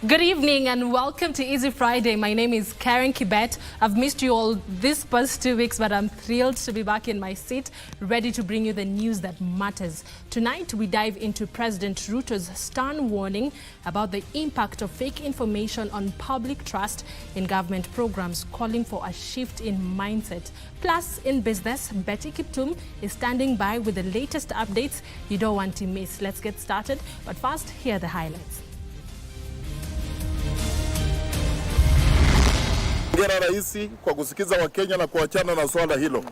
Good evening and welcome to Easy Friday. My name is Karen Kibet. I've missed you all this past 2 weeks, but I'm thrilled to be back in my seat, ready to bring you the news that matters. Tonight, we dive into President Ruto's stern warning about the impact of fake information on public trust in government programs, calling for a shift in mindset. Plus, in business, Betty Kiptum is standing by with the latest updates you don't want to miss. Let's get started, but first, here are the highlights. Ngera raisi kwa kusikiza Wakenya na kuachana na swala hilo.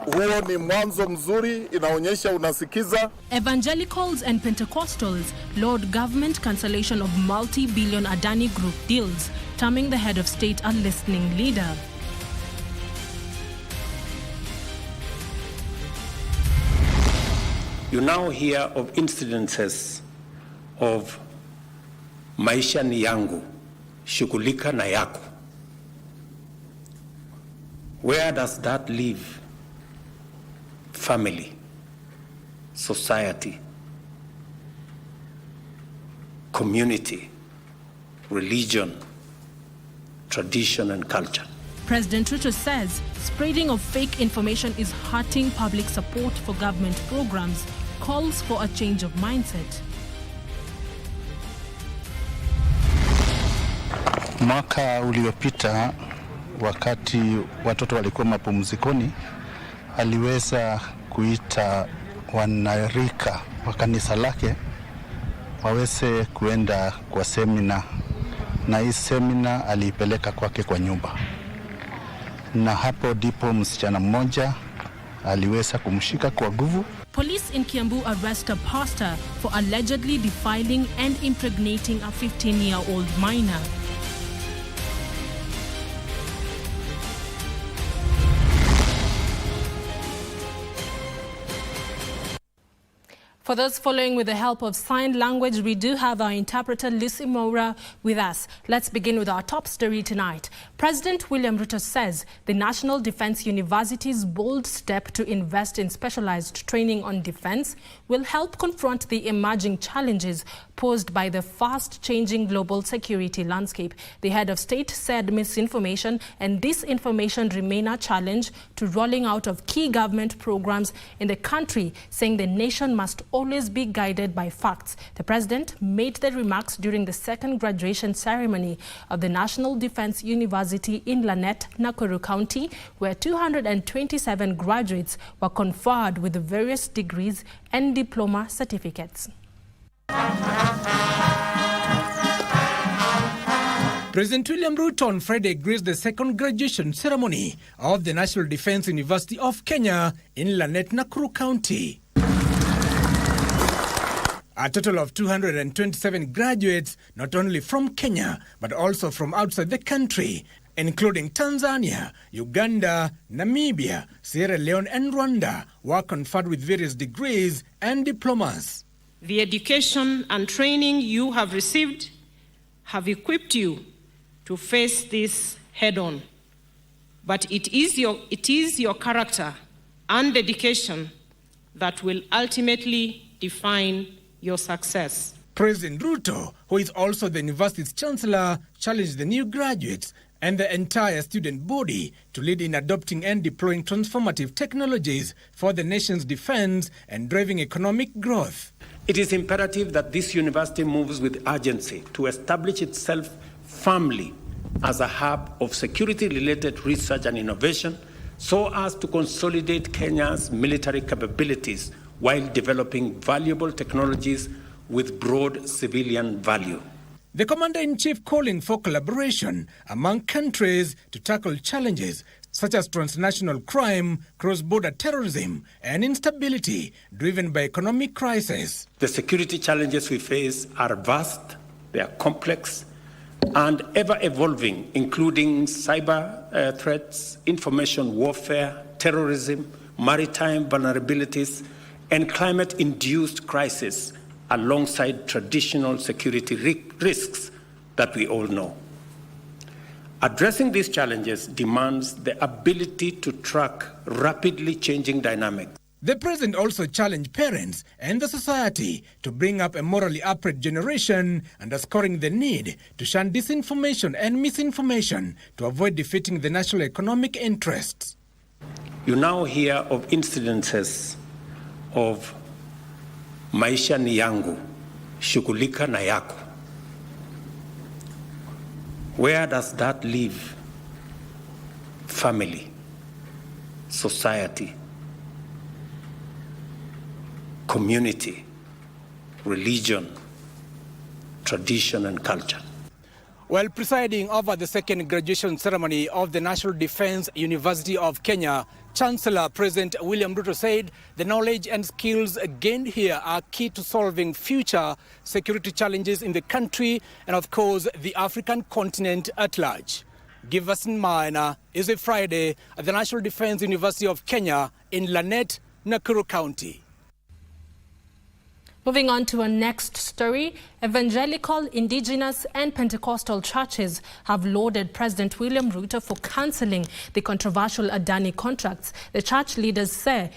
Huo ni mwanzo mzuri, inaonyesha unasikiza. Evangelicals and Pentecostals laud government cancellation of multi-billion Adani group deals, terming the head of state a listening leader. You now hear of incidences of maisha ni yangu, shughulika na yako. Where does that leave family, society, community, religion, tradition, and culture? President Ruto says spreading of fake information is hurting public support for government programs, calls for a change of mindset. Mwaka uliopita wakati watoto walikuwa mapumzikoni, aliweza kuita wanarika wa kanisa lake waweze kuenda kwa semina, na hii semina aliipeleka kwake kwa nyumba, na hapo ndipo msichana mmoja aliweza kumshika kwa nguvu. Police in Kiambu arrest a pastor for allegedly defiling and impregnating a 15-year-old minor. For those following with the help of sign language, we do have our interpreter Lucy Moura with us. Let's begin with our top story tonight. President William Ruto says the National Defence University's bold step to invest in specialized training on defence will help confront the emerging challenges posed by the fast-changing global security landscape. The head of state said misinformation and disinformation remain a challenge to rolling out of key government programs in the country, saying the nation must always be guided by facts. The president made the remarks during the second graduation ceremony of the National Defence University in Lanet, Nakuru County, where 227 graduates were conferred with various degrees and diploma certificates. President William Ruto on Friday graced the second graduation ceremony of the National Defence University of Kenya in Lanet, Nakuru County. A total of 227 graduates, not only from Kenya, but also from outside the country, including Tanzania, Uganda, Namibia, Sierra Leone, and Rwanda, were conferred with various degrees and diplomas. The education and training you have received have equipped you to face this head-on. But it is your character and dedication that will ultimately define your success. President Ruto, who is also the university's chancellor, challenged the new graduates and the entire student body to lead in adopting and deploying transformative technologies for the nation's defense and driving economic growth. It is imperative that this university moves with urgency to establish itself firmly as a hub of security-related research and innovation, so as to consolidate Kenya's military capabilities while developing valuable technologies with broad civilian value. The Commander-in-Chief calling for collaboration among countries to tackle challenges such as transnational crime, cross-border terrorism, and instability driven by economic crisis. The security challenges we face are vast, they are complex, and ever-evolving, including cyber threats, information warfare, terrorism, maritime vulnerabilities, and climate-induced crises, alongside traditional security risks that we all know. Addressing these challenges demands the ability to track rapidly changing dynamics The president also challenged parents and the society to bring up a morally upright generation, underscoring the need to shun disinformation and misinformation to avoid defeating the national economic interests. You now hear of incidences of maisha ni yangu, shughulika na yako. Where does that leave family, society, community, religion, tradition, and culture? While presiding over the second graduation ceremony of the National Defence University of Kenya, Chancellor President William Ruto said the knowledge and skills gained here are key to solving future security challenges in the country and, of course, the African continent at large. Give us in mind is a Friday at the National Defence University of Kenya in Lanet, Nakuru County. Moving on to our next story, evangelical, indigenous and Pentecostal churches have lauded President William Ruto for cancelling the controversial Adani contracts. The church leaders say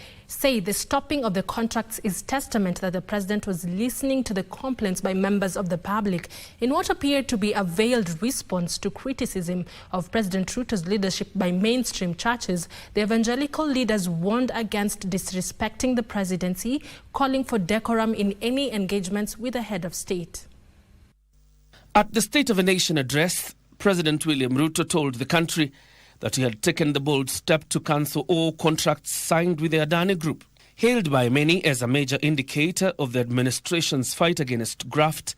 the stopping of the contracts is testament that the president was listening to the complaints by members of the public in what appeared to be a veiled response to criticism of President Ruto's leadership by mainstream churches. The evangelical leaders warned against disrespecting the presidency, calling for decorum in any engagements with the head of state. At the State of the Nation address, President William Ruto told the country that he had taken the bold step to cancel all contracts signed with the Adani Group. Hailed by many as a major indicator of the administration's fight against graft,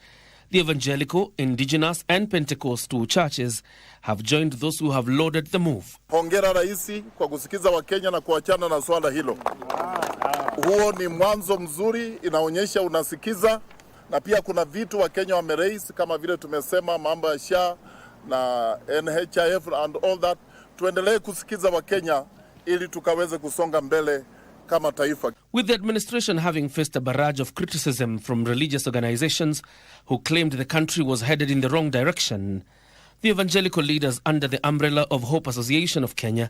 the evangelical, indigenous and Pentecostal churches have joined those who have lauded the move. Hongera Raisi kwa kusikiza Wakenya na kuachana na swala hilo. Huo ni mwanzo mzuri, inaonyesha unasikiza, na pia kuna vitu Wakenya wameraise kama vile tumesema mambo ya SHA na NHIF and all that. Tuendelee kusikiza Wakenya ili tukaweze kusonga mbele kama taifa. With the administration having faced a barrage of criticism from religious organizations who claimed the country was headed in the wrong direction, the evangelical leaders under the umbrella of Hope Association of Kenya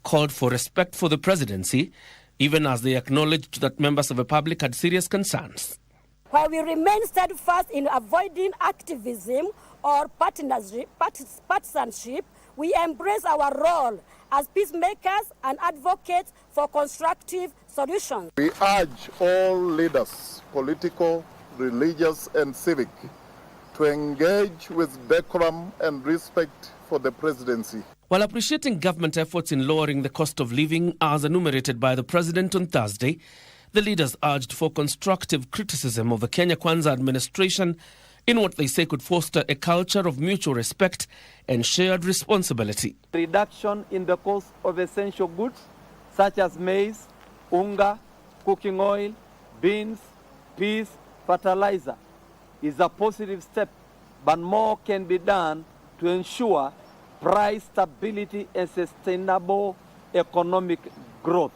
called for respect for the presidency, even as they acknowledged that members of the public had serious concerns. While we remain steadfast in avoiding activism or partisanship, we embrace our role as peacemakers and advocates for constructive solutions. We urge all leaders, political, religious and civic, to engage with decorum and respect for the presidency. While appreciating government efforts in lowering the cost of living as enumerated by the president on Thursday, the leaders urged for constructive criticism of the Kenya Kwanza administration in what they say could foster a culture of mutual respect and shared responsibility. Reduction in the cost of essential goods such as maize, unga, cooking oil, beans, peas, fertilizer is a positive step, but more can be done to ensure price stability and sustainable economic growth.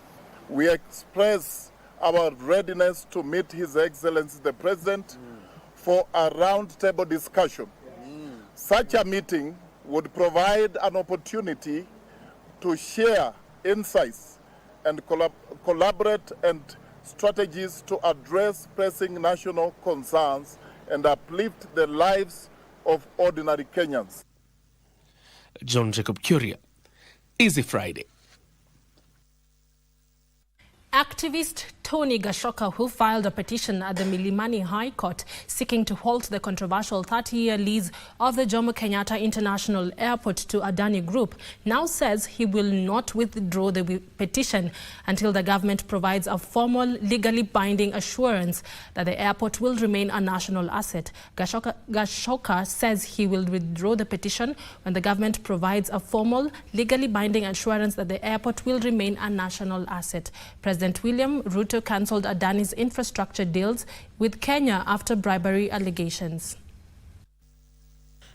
We express our readiness to meet His Excellency the President for a round-table discussion. Such a meeting would provide an opportunity to share insights and collaborate and strategies to address pressing national concerns and uplift the lives of ordinary Kenyans. John Jacob Curia, Easy Friday. Activist Tony Gashoka, who filed a petition at the Milimani High Court seeking to halt the controversial 30-year lease of the Jomo Kenyatta International Airport to Adani Group, now says he will not withdraw the petition until the government provides a formal, legally binding assurance that the airport will remain a national asset. Gashoka says he will withdraw the petition when the government provides a formal, legally binding assurance that the airport will remain a national asset. President William Ruto cancelled Adani's infrastructure deals with Kenya after bribery allegations.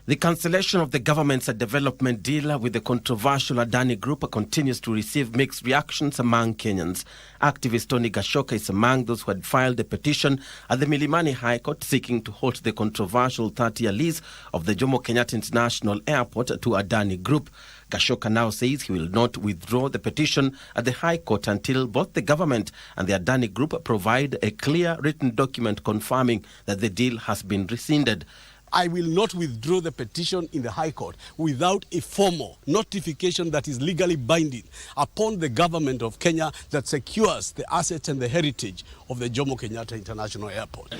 The cancellation of the government's development deal with the controversial Adani Group continues to receive mixed reactions among Kenyans. Activist Tony Gashoka is among those who had filed a petition at the Milimani High Court seeking to halt the controversial 30-year lease of the Jomo Kenyatta International Airport to Adani Group. Gashoka now says he will not withdraw the petition at the High Court until both the government and the Adani Group provide a clear written document confirming that the deal has been rescinded. I will not withdraw the petition in the High Court without a formal notification that is legally binding upon the government of Kenya that secures the assets and the heritage of the Jomo Kenyatta International Airport.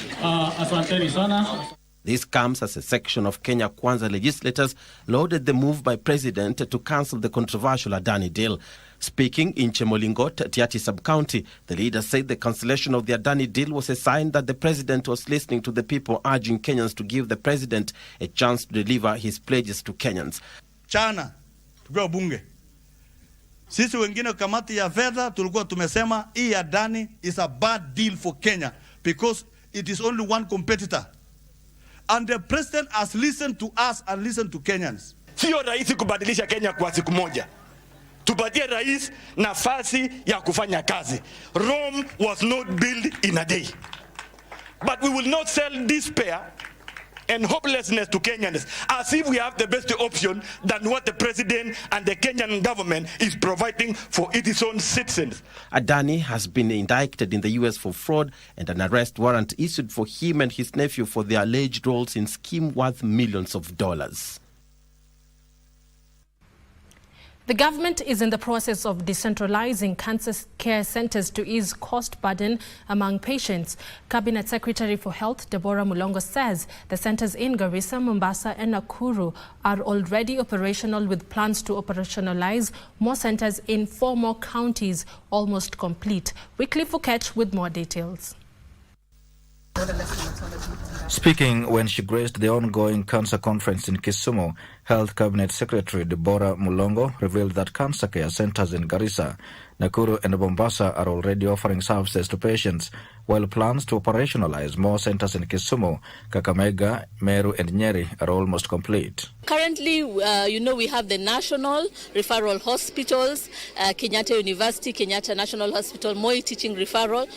This comes as a section of Kenya Kwanza legislators lauded the move by President to cancel the controversial Adani deal. Speaking in Chemolingot, Tiaty Sub-County, the leader said the cancellation of the Adani deal was a sign that the president was listening to the people, urging Kenyans to give the president a chance to deliver his pledges to Kenyans. Chana, tukiwa bunge. Sisi wengine kamati ya fedha tulikuwa tumesema hii Adani is a bad deal for Kenya because it is only one competitor. And the president has listened to us and listened to Kenyans. Sio rahisi kubadilisha Kenya kwa siku moja. Tupatie rais nafasi ya kufanya kazi. Rome was not built in a day. But we will not sell despair and hopelessness to Kenyans as if we have the best option than what the president and the Kenyan government is providing for its own citizens. Adani has been indicted in the US for fraud and an arrest warrant issued for him and his nephew for their alleged roles in scheme worth millions of dollars. The government is in the process of decentralizing cancer care centers to ease cost burden among patients. Cabinet Secretary for Health Deborah Mulongo says the centers in Garissa, Mombasa and Nakuru are already operational, with plans to operationalize more centers in 4 more counties almost complete. Wycliffe Fouquet with more details. Speaking when she graced the ongoing cancer conference in Kisumu, Health Cabinet Secretary Deborah Mulongo revealed that cancer care centers in Garissa, Nakuru and Mombasa are already offering services to patients, while plans to operationalize more centers in Kisumu, Kakamega, Meru and Nyeri are almost complete. Currently, we have the national referral hospitals, Kenyatta University, Kenyatta National Hospital, Moi Teaching Referral.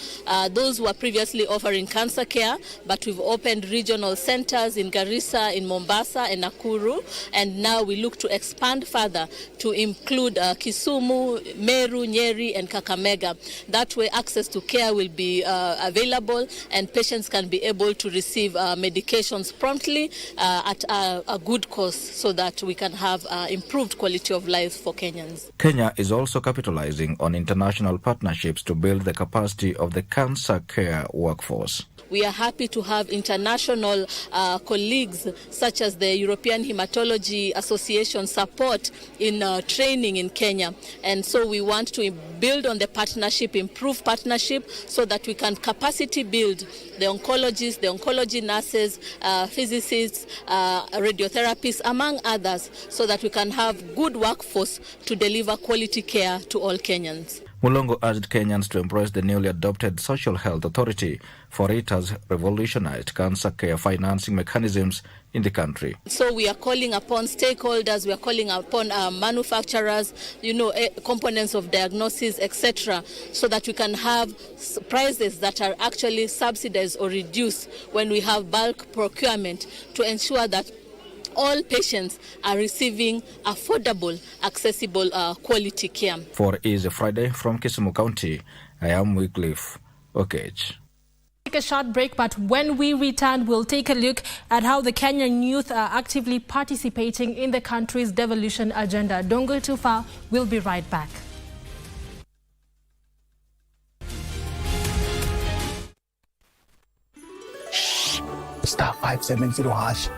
Those were previously offering cancer care, but we've opened regional centers in Garissa, in Mombasa and Nakuru, and now we look to expand further to include Kisumu, Meru, Nyeri and Kakamega. That way access to care will be available and patients can be able to receive medications promptly at a good cost, so that we can have improved quality of life for Kenyans. Kenya is also capitalizing on international partnerships to build the capacity of the cancer care workforce. We are happy to have international colleagues such as the European Hematology Association support in training in Kenya. And so we want to build on the partnership, improve partnership, so that we can capacity build the oncologists, the oncology nurses, physicists, radiotherapists, among others, so that we can have good workforce to deliver quality care to all Kenyans. Mulongo urged Kenyans to embrace the newly adopted Social Health Authority, for it has revolutionized cancer care financing mechanisms in the country. So we are calling upon stakeholders, we are calling upon manufacturers, components of diagnosis, etc., so that we can have prices that are actually subsidized or reduced when we have bulk procurement, to ensure that all patients are receiving affordable, accessible, quality care. For Easy Friday from Kisumu County, I am Wycliffe Okech. Take a short break, but when we return, we'll take a look at how the Kenyan youth are actively participating in the country's devolution agenda. Don't go too far. We'll be right back. Star 570 hash.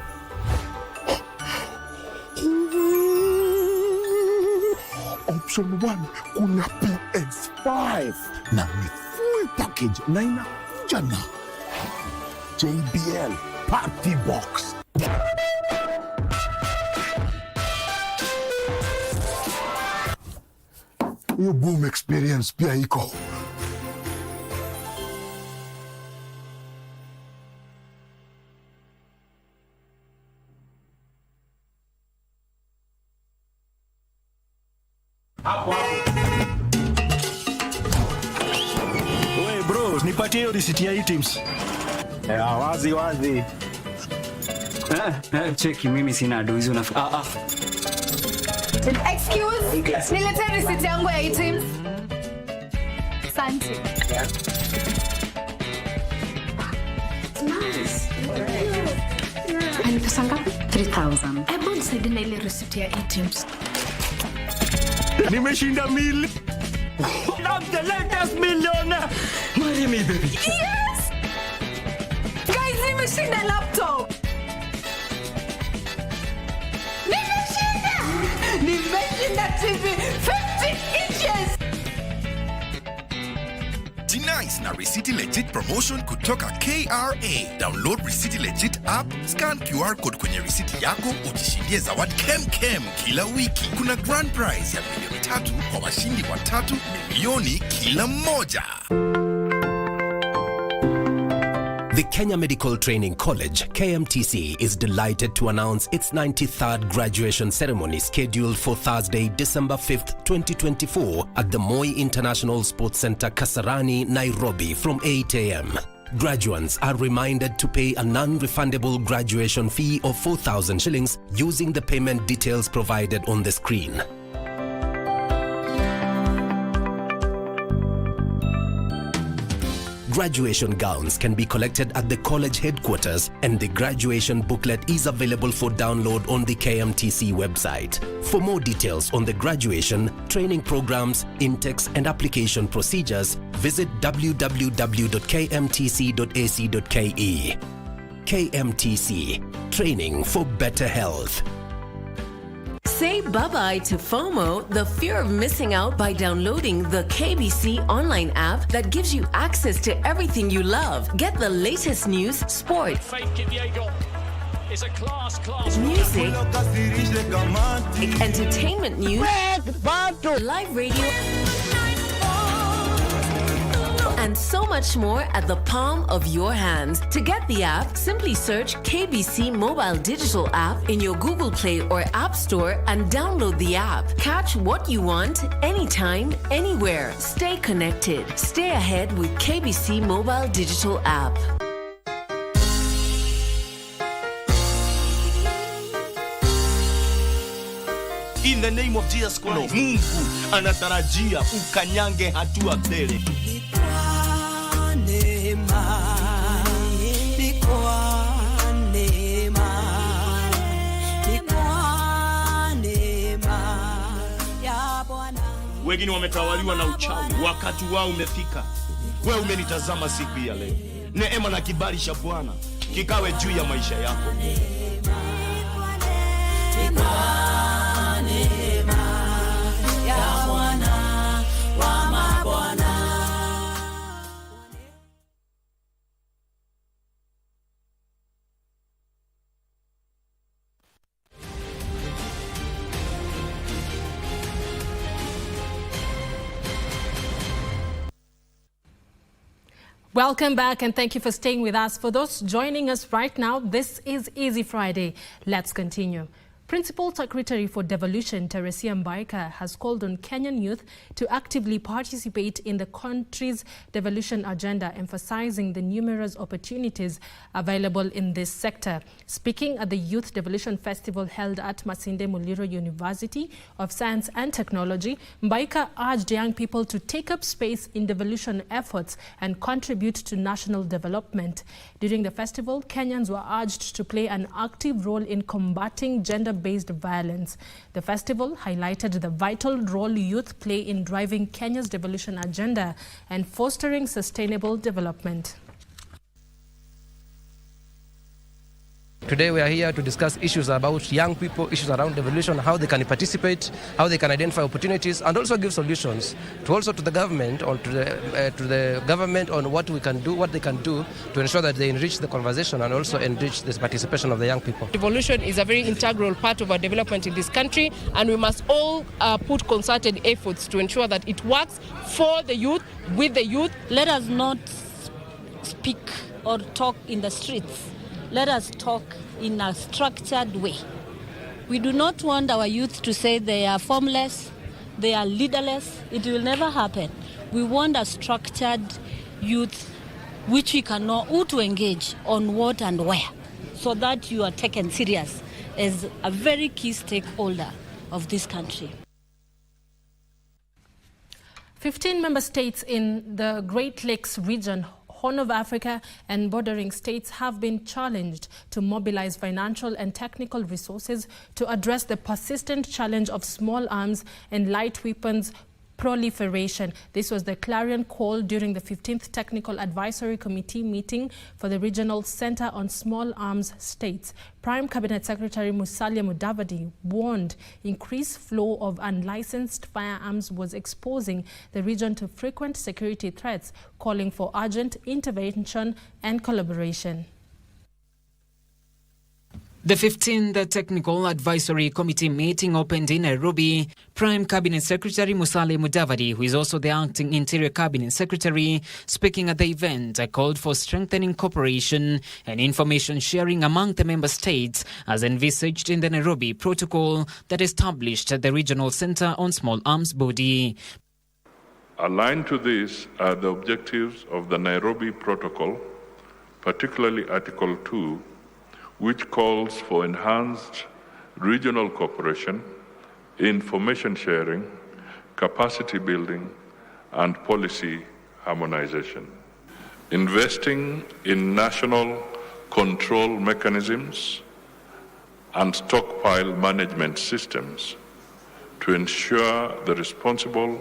Option 1 kuna PS5 na ni full package na inakuja na JBL Party Box. Hiyo boom experience pia iko. Wewe bro, nipatie hiyo receipt ya items. Wazi wazi. Cheki, mimi sina dozi Excuse, nilete receipt yangu ya items. Asante. Nice. Ni pesa ngapi? 3,000. Hebu nisaidie na ile receipt ya items. Nimeshinda mili. I'm the latest millionaire. Marry me, baby. Yes! Guys, nimeshinda laptop. Nimeshinda TV 50 inches. Nice na Receipt Legit promotion kutoka KRA. Download Receipt Legit app, scan QR code kwenye receipt yako, ujishindie zawadi kem kila wiki. Kuna grand prize ya milioni 3 kwa washindi watatu, milioni kila mmoja. The Kenya Medical Training College, KMTC, is delighted to announce its 93rd graduation ceremony scheduled for Thursday, December 5th, 2024 at the Moi International Sports Center, Kasarani, Nairobi from 8 a.m. Graduates are reminded to pay a non-refundable graduation fee of 4,000 shillings using the payment details provided on the screen. Graduation gowns can be collected at the college headquarters, and the graduation booklet is available for download on the KMTC website. For more details on the graduation, training programs, intakes and application procedures, visit www.kmtc.ac.ke. KMTC, training for better health. Say bye-bye to FOMO, the fear of missing out, by downloading the KBC Online app that gives you access to everything you love. Get the latest news, sport, music, entertainment news, live radio, and so much more at the palm of your hands. To get the app, simply search KBC Mobile Digital App in your Google Play or App Store and download the app. Catch what you want, anytime, anywhere. Stay connected. Stay ahead with KBC Mobile Digital App. In the name of Jesus Christ, Mungu anatarajia ukanyange hatua mbele. Wengine wametawaliwa na uchawi, wakati wao umefika. Wewe umenitazama siku ya leo. Neema na kibali cha Bwana kikawe juu ya maisha yako. Welcome back and thank you for staying with us. For those joining us right now, this is Easy Friday. Let's continue. Principal Secretary for Devolution, Teresia Mbaika, has called on Kenyan youth to actively participate in the country's devolution agenda, emphasizing the numerous opportunities available in this sector. Speaking at the Youth Devolution Festival held at Masinde Muliro University of Science and Technology, Mbaika urged young people to take up space in devolution efforts and contribute to national development. During the festival, Kenyans were urged to play an active role in combating gender-based violence. The festival highlighted the vital role youth play in driving Kenya's devolution agenda and fostering sustainable development. Today we are here to discuss issues about young people, issues around devolution, how they can participate, how they can identify opportunities, and also give solutions to the government or to the government on what we can do, what they can do to ensure that they enrich the conversation and also enrich the participation of the young people. Devolution is a very integral part of our development in this country, and we must all put concerted efforts to ensure that it works for the youth, with the youth. Let us not speak or talk in the streets. Let us talk in a structured way. We do not want our youth to say they are formless, they are leaderless. It will never happen. We want a structured youth which we can know who to engage on what and where, so that you are taken serious as a very key stakeholder of this country. 15 member states in the Great Lakes region, Horn of Africa and bordering states have been challenged to mobilize financial and technical resources to address the persistent challenge of small arms and light weapons proliferation. This was the clarion call during the 15th Technical Advisory Committee meeting for the Regional Center on Small Arms States. Prime Cabinet Secretary Musalia Mudavadi warned increased flow of unlicensed firearms was exposing the region to frequent security threats, calling for urgent intervention and collaboration. The 15th Technical Advisory Committee meeting opened in Nairobi. Prime Cabinet Secretary Musalia Mudavadi, who is also the acting Interior Cabinet Secretary, speaking at the event, called for strengthening cooperation and information sharing among the member states as envisaged in the Nairobi Protocol that established the Regional Center on Small Arms body. Aligned to this are the objectives of the Nairobi Protocol, particularly Article 2, which calls for enhanced regional cooperation, information sharing, capacity building, and policy harmonization. Investing in national control mechanisms and stockpile management systems to ensure the responsible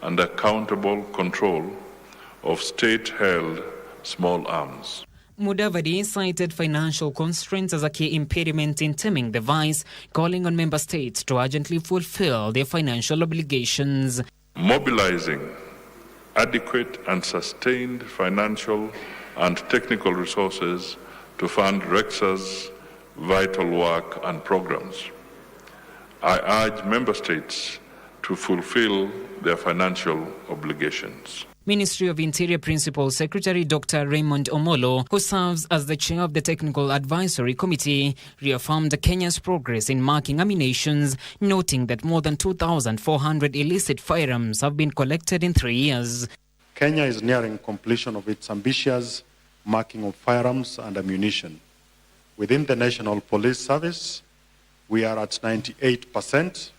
and accountable control of state-held small arms. Mudavadi cited financial constraints as a key impediment in stemming the vice, calling on member states to urgently fulfill their financial obligations. Mobilizing adequate and sustained financial and technical resources to fund REXA's vital work and programs. I urge member states to fulfill their financial obligations. Ministry of Interior Principal Secretary Dr. Raymond Omolo, who serves as the chair of the Technical Advisory Committee, reaffirmed Kenya's progress in marking ammunitions, noting that more than 2,400 illicit firearms have been collected in 3 years. Kenya is nearing completion of its ambitious marking of firearms and ammunition. Within the National Police Service, we are at 98%.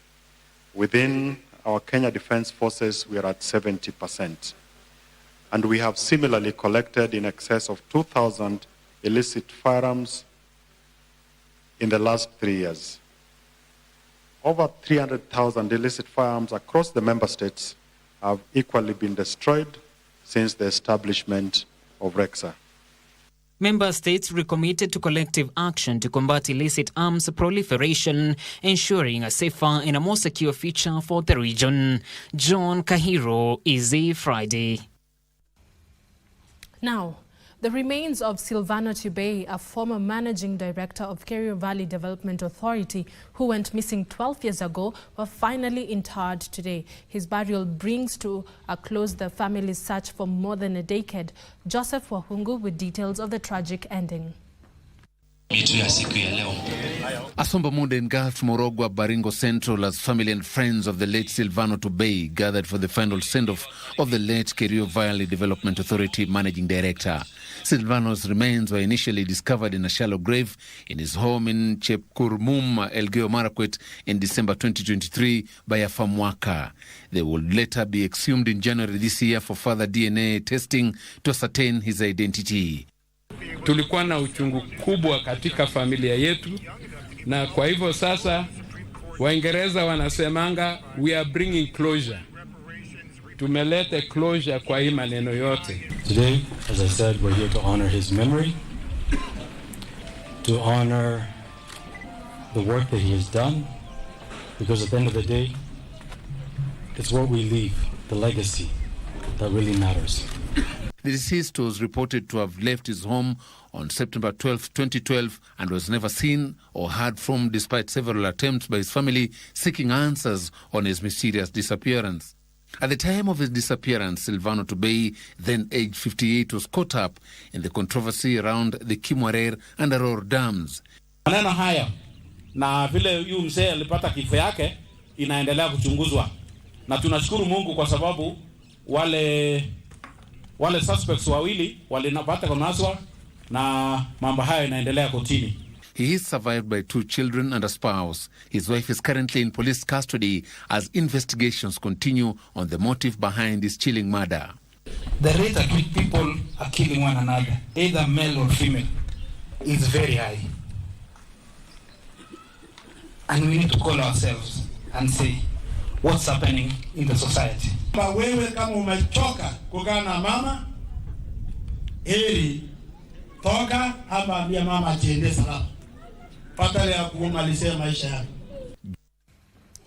Within our Kenya Defence Forces, we are at 70%. And we have similarly collected in excess of 2,000 illicit firearms in the last 3 years. Over 300,000 illicit firearms across the member states have equally been destroyed since the establishment of REXA. Member states recommitted to collective action to combat illicit arms proliferation, ensuring a safer and a more secure future for the region. John Kahiro, Easy Friday. Now, the remains of Silvano Tubei, a former managing director of Kerio Valley Development Authority who went missing 12 years ago, were finally interred today. His burial brings to a close the family's search for more than a decade. Joseph Wahungu with details of the tragic ending. A somber mood engulfed Morogwa Baringo Central as family and friends of the late Silvano Tubei gathered for the final send-off of the late Kerio Valley Development Authority managing director. Silvano's remains were initially discovered in a shallow grave in his home in Chepkurmum, Elgeyo Marakwet in December 2023 by a farm worker. They would later be exhumed in January this year for further DNA testing to ascertain his identity. Tulikuwa na uchungu kubwa katika familia yetu, na kwa hivyo sasa Waingereza wanasemanga we are bringing closure. Tumelete closure kwa hii maneno yote. Today, as I said, we're here to honor his memory, to honor the work that he has done, because at the end of the day, it's what we leave, the legacy, that really matters. The deceased was reported to have left his home on September 12, 2012 and was never seen or heard from despite several attempts by his family seeking answers on his mysterious disappearance. At the time of his disappearance, Silvano Tubei, then aged 58, was caught up in the controversy around the Kimwarer and Aror dams. Maneno haya na vile yu mzee alipata kifo yake inaendelea kuchunguzwa, na tunashukuru Mungu kwa sababu wale suspects wawili walinapata kunaswa na mambo haya inaendelea kotini. He is survived by 2 children and a spouse. His wife is currently in police custody as investigations continue on the motive behind this chilling murder. The rate at which people are killing one another, either male or female, is very high. And we need to call ourselves and say, what's happening in the society? Wewe kama umechoka kukaa na mama, heri toka ama ambia mama ajiende salama. Patale ya kumalizia maisha yake.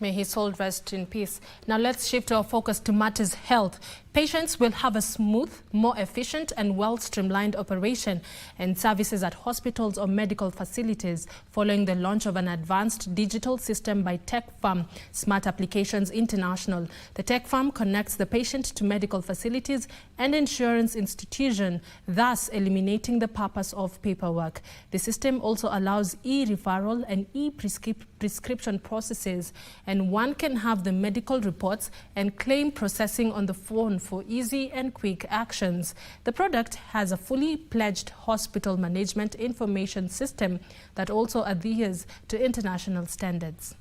May his soul rest in peace. Now let's shift our focus to matters health. Patients will have a smooth, more efficient and well-streamlined operation and services at hospitals or medical facilities following the launch of an advanced digital system by tech firm Smart Applications International. The tech firm connects the patient to medical facilities and insurance institutions, thus eliminating the purpose of paperwork. The system also allows e-referral and e-prescription processes, and one can have the medical reports and claim processing on the phone for easy and quick actions. The product has a fully pledged hospital management information system that also adheres to international standards.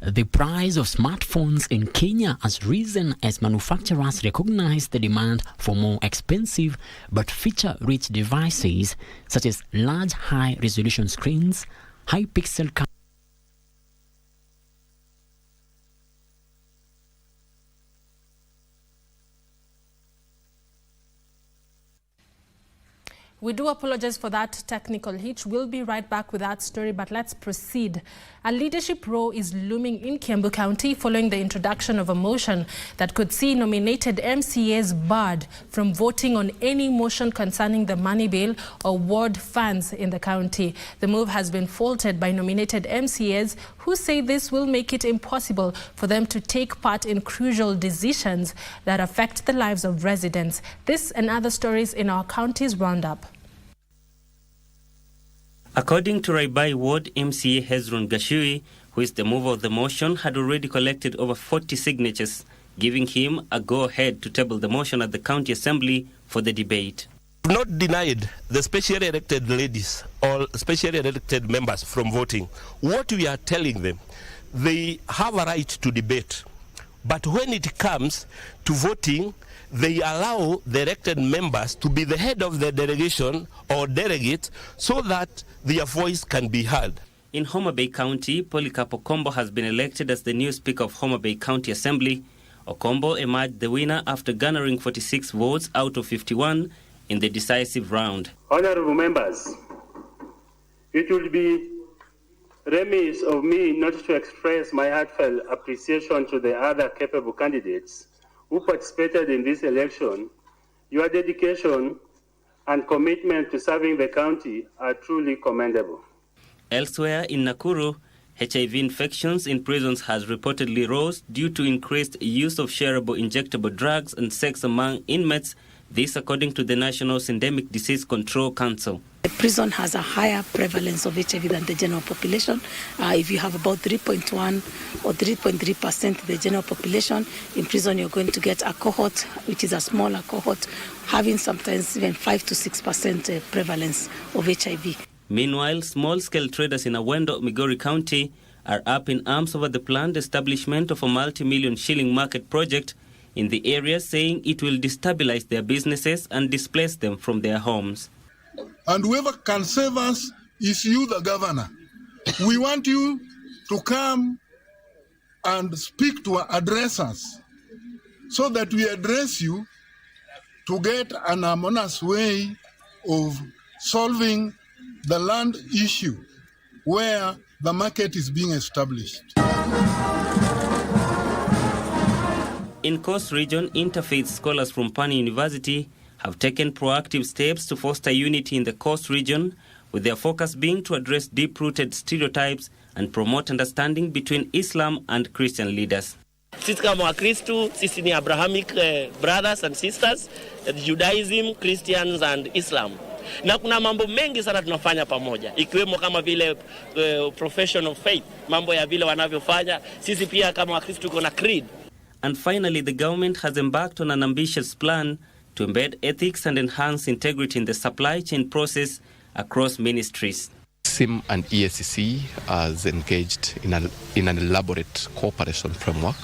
The price of smartphones in Kenya has risen as manufacturers recognize the demand for more expensive but feature-rich devices such as large high-resolution screens, high-pixel cameras. We do apologize for that technical hitch. We'll be right back with that story, but let's proceed. A leadership row is looming in Kiambu County following the introduction of a motion that could see nominated MCAs barred from voting on any motion concerning the money bill or ward funds in the county. The move has been faulted by nominated MCAs who say this will make it impossible for them to take part in crucial decisions that affect the lives of residents. This and other stories in our county's roundup. According to Raibai Ward MCA Hezron Gashui, who is the mover of the motion, had already collected over 40 signatures, giving him a go-ahead to table the motion at the county assembly for the debate. Not denied the specially elected ladies or specially elected members from voting. What we are telling them, they have a right to debate. But when it comes to voting, they allow the elected members to be the head of the delegation or delegate so that their voice can be heard. In Homa Bay County, Polycarp Okombo has been elected as the new Speaker of Homa Bay County Assembly. Okombo emerged the winner after garnering 46 votes out of 51 in the decisive round. Honorable members, it will be remiss of me not to express my heartfelt appreciation to the other capable candidates who participated in this election. Your dedication and commitment to serving the county are truly commendable. Elsewhere in Nakuru, HIV infections in prisons has reportedly rose due to increased use of shareable injectable drugs and sex among inmates, this according to the National Endemic Disease Control Council. The prison has a higher prevalence of HIV than the general population. If you have about 3.1 or 3.3% of the general population in prison, you're going to get a cohort, which is a smaller cohort, having sometimes even 5 to 6% prevalence of HIV. Meanwhile, small-scale traders in Awendo, Migori County are up in arms over the planned establishment of a multi-million shilling market project in the area, saying it will destabilize their businesses and displace them from their homes. And whoever can save us is you, the governor. We want you to come and speak to address us so that we address you to get an harmonious way of solving the land issue where the market is being established. In Coast Region, interfaith scholars from Pani University have taken proactive steps to foster unity in the Coast Region, with their focus being to address deep-rooted stereotypes and promote understanding between Islam and Christian leaders. Sisi kama Wakristo, sisi ni Abrahamic brothers and sisters, Judaism, Christians and Islam. Na kuna mambo mengi sana tunafanya pamoja, ikiwemo kama vile profession of faith, mambo ya vile wanavyofanya. Sisi pia kama Wakristo tuko na creed. And finally, the government has embarked on an ambitious plan to embed ethics and enhance integrity in the supply chain process across ministries. SIM and EACC has engaged in an elaborate cooperation framework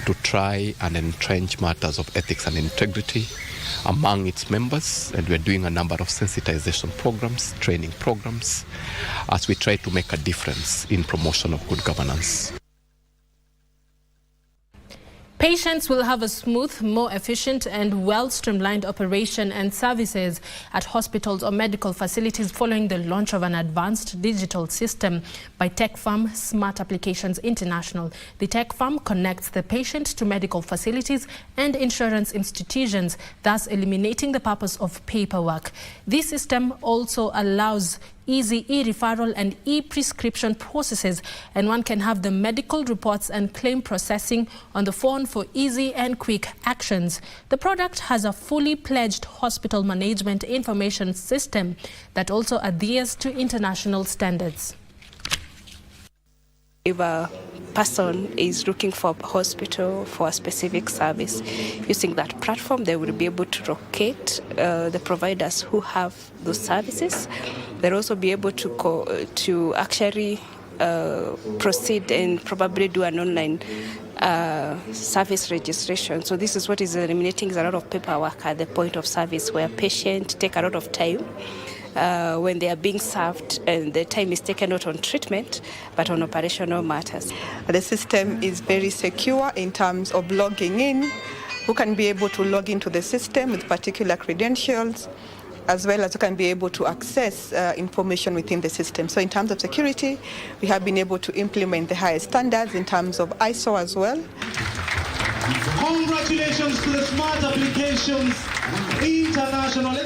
to try and entrench matters of ethics and integrity among its members, and we're doing a number of sensitization programs, training programs, as we try to make a difference in promotion of good governance. Patients will have a smooth, more efficient and well-streamlined operation and services at hospitals or medical facilities following the launch of an advanced digital system by tech firm Smart Applications International. The tech firm connects the patient to medical facilities and insurance institutions, thus eliminating the purpose of paperwork. This system also allows easy e-referral and e-prescription processes, and one can have the medical reports and claim processing on the phone for easy and quick actions. The product has a fully pledged hospital management information system that also adheres to international standards. If a person is looking for a hospital for a specific service, using that platform, they will be able to locate the providers who have those services. They'll also be able to actually proceed and probably do an online service registration. So this is what is eliminating a lot of paperwork at the point of service, where patients take a lot of time when they are being served, and the time is taken not on treatment but on operational matters. The system is very secure in terms of logging in. Who can be able to log into the system with particular credentials, as well as who can be able to access information within the system. So in terms of security, we have been able to implement the highest standards in terms of ISO as well. Congratulations to the Smart Applications International.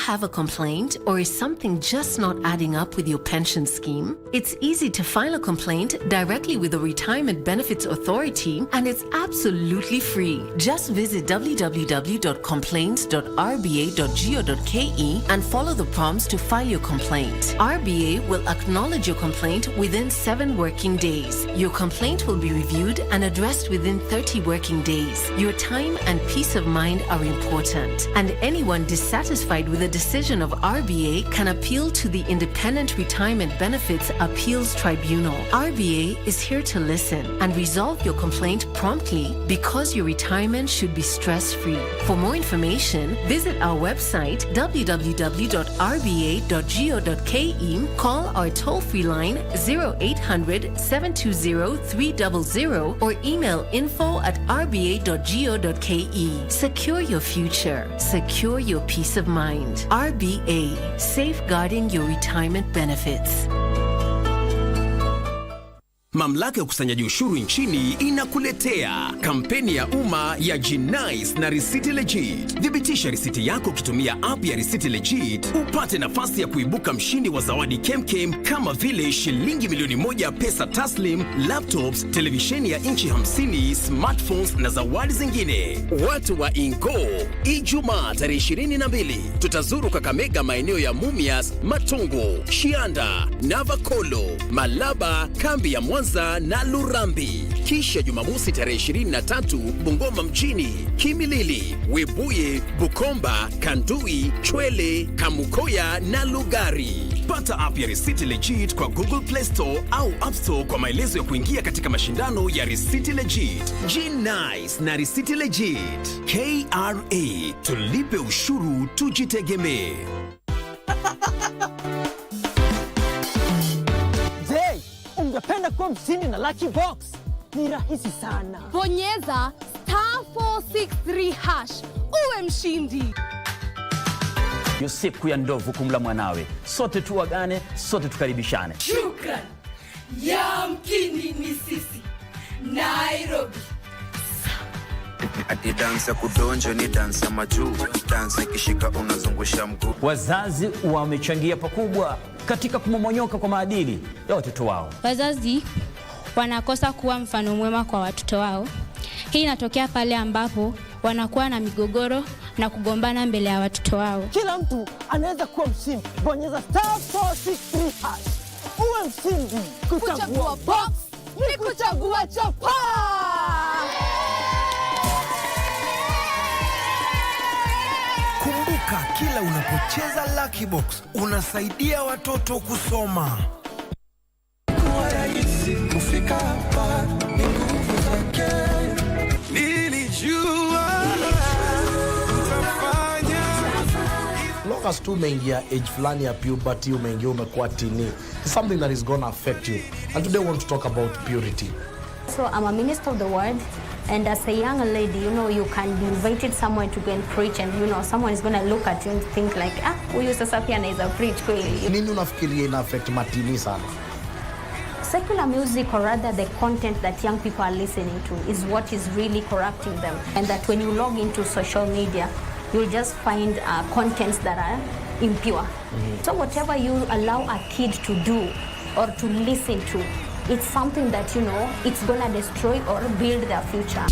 Have a complaint, or is something just not adding up with your pension scheme? It's easy to file a complaint directly with the Retirement Benefits Authority, and it's absolutely free. Just visit www.complaints.rba.go.ke and follow the prompts to file your complaint. RBA will acknowledge your complaint within 7 working days. Your complaint will be reviewed and addressed within 30 working days. Your time and peace of mind are important, and anyone dissatisfied with a decision of RBA can appeal to the Independent Retirement Benefits Appeals Tribunal. RBA is here to listen and resolve your complaint promptly, because your retirement should be stress-free. For more information, visit our website www.rba.go.ke, call our toll-free line 0800 720 300, or email info@rba.go.ke. Secure your future. Secure your peace of mind. RBA, safeguarding your retirement benefits. Mamlaka ya ukusanyaji ushuru nchini inakuletea kampeni ya umma ya G-Nice na Risiti Legit. Thibitisha risiti yako ukitumia app ya Risiti Legit, upate nafasi ya kuibuka mshindi wa zawadi kemkem kama vile shilingi milioni 1 pesa taslim, laptops, televisheni ya inchi 50, smartphones na zawadi zingine. Watu wa Ingo, Ijumaa tarehe 22 tutazuru Kakamega, maeneo ya Mumias, Matungo, Shianda, Navakolo, Malaba, kambi ya Mwanza na Lurambi. Kisha Jumamosi tarehe 23 Bungoma mjini, Kimilili, Webuye, Bukomba, Kandui, Chwele, Kamukoya na Lugari. Pata app ya Risiti Legit kwa Google Play Store au App Store kwa maelezo ya kuingia katika mashindano ya Risiti Legit. G-Nice na Risiti Legit. KRA, tulipe ushuru tujitegemee. Ungependa kuwa mshindi na Lucky Box? Ni rahisi sana. Bonyeza *463# uwe mshindi. Yo siku ya ndovu kumla mwanawe. Sote tuwagane, sote tukaribishane. Shukran. Yamkini ni sisi. Nairobi. Ati dansa kudonjo ni dansa majuu. Dansa ikishika unazungusha mguu. Wazazi wamechangia pakubwa katika kumomonyoka kwa maadili ya watoto wao. Wazazi wanakosa kuwa mfano mwema kwa watoto wao. Hii inatokea pale ambapo wanakuwa na migogoro na kugombana mbele ya watoto wao. Kila mtu anaweza kuwa mshindi. Bonyeza *463# uwe mshindi. Kuchagua box ni kuchagua chapa. Kumbuka, kila unapocheza Lucky Box unasaidia watoto kusoma. Kuwa rahisi kufika hapa ni nguvu zake. Nilijua utafanya. Long as tu umeingia age fulani ya puberty, umeingia umekuwa tini, it's something that is going to affect you. And today we want to talk about purity. So I'm a minister of the word. And as a young lady, you can be invited somewhere to go and preach, and someone is going to look at you and think like, huyu sasa pia anaweza preach kweli. Nini unafikiria ina affect matini sana? Secular music, or rather the content that young people are listening to, is what is really corrupting them. And that when you log into social media, you'll just find contents that are impure. So whatever you allow a kid to do or to listen to, it's something that, it's going to destroy or build their future.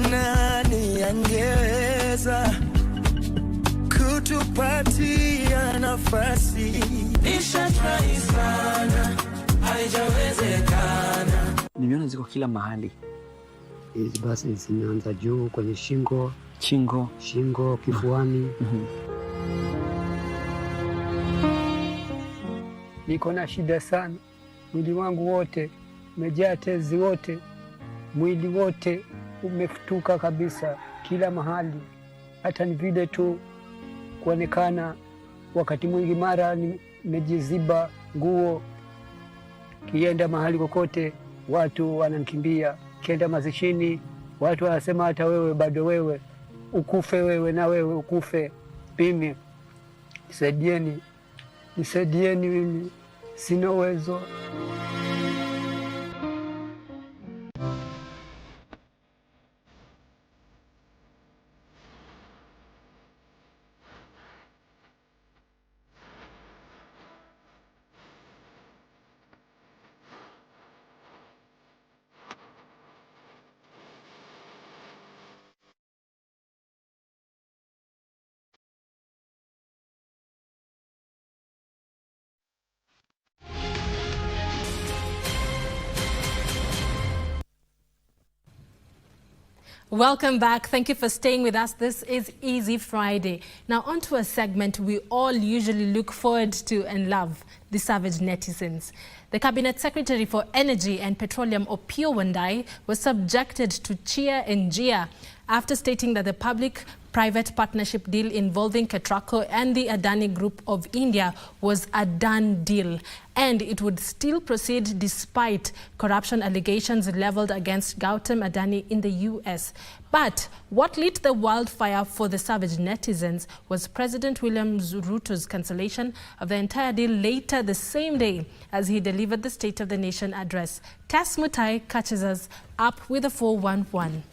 Nani angeweza kutupatia nafasi? Nishatrai sana, haijawezekana. Nimeona ziko kila mahali. Hizi basi zinaanza juu kwenye shingo, kifuani. Niko na shida sana. Mwili wangu wote umejaa tezi, wote mwili wote umefutuka kabisa kila mahali. Hata ni vile tu kuonekana, wakati mwingi mara nimejiziba nguo. Kienda mahali kokote watu wananikimbia. Kienda mazishini watu wanasema hata wewe bado wewe ukufe, wewe na wewe ukufe. Mimi nisaidieni mimi sina uwezo. Welcome back. Thank you for staying with us. This is Easy Friday. Now on to a segment we all usually look forward to and love, the savage netizens. The Cabinet Secretary for Energy and Petroleum, Opiyo Wandayi, was subjected to cheer and jeer after stating that the public-private partnership deal involving Ketraco and the Adani Group of India was a done deal, and it would still proceed despite corruption allegations leveled against Gautam Adani in the US. But what lit the wildfire for the savage netizens was President William Ruto's cancellation of the entire deal later the same day as he delivered the State of the Nation address. Tess Mutai catches us up with a 411.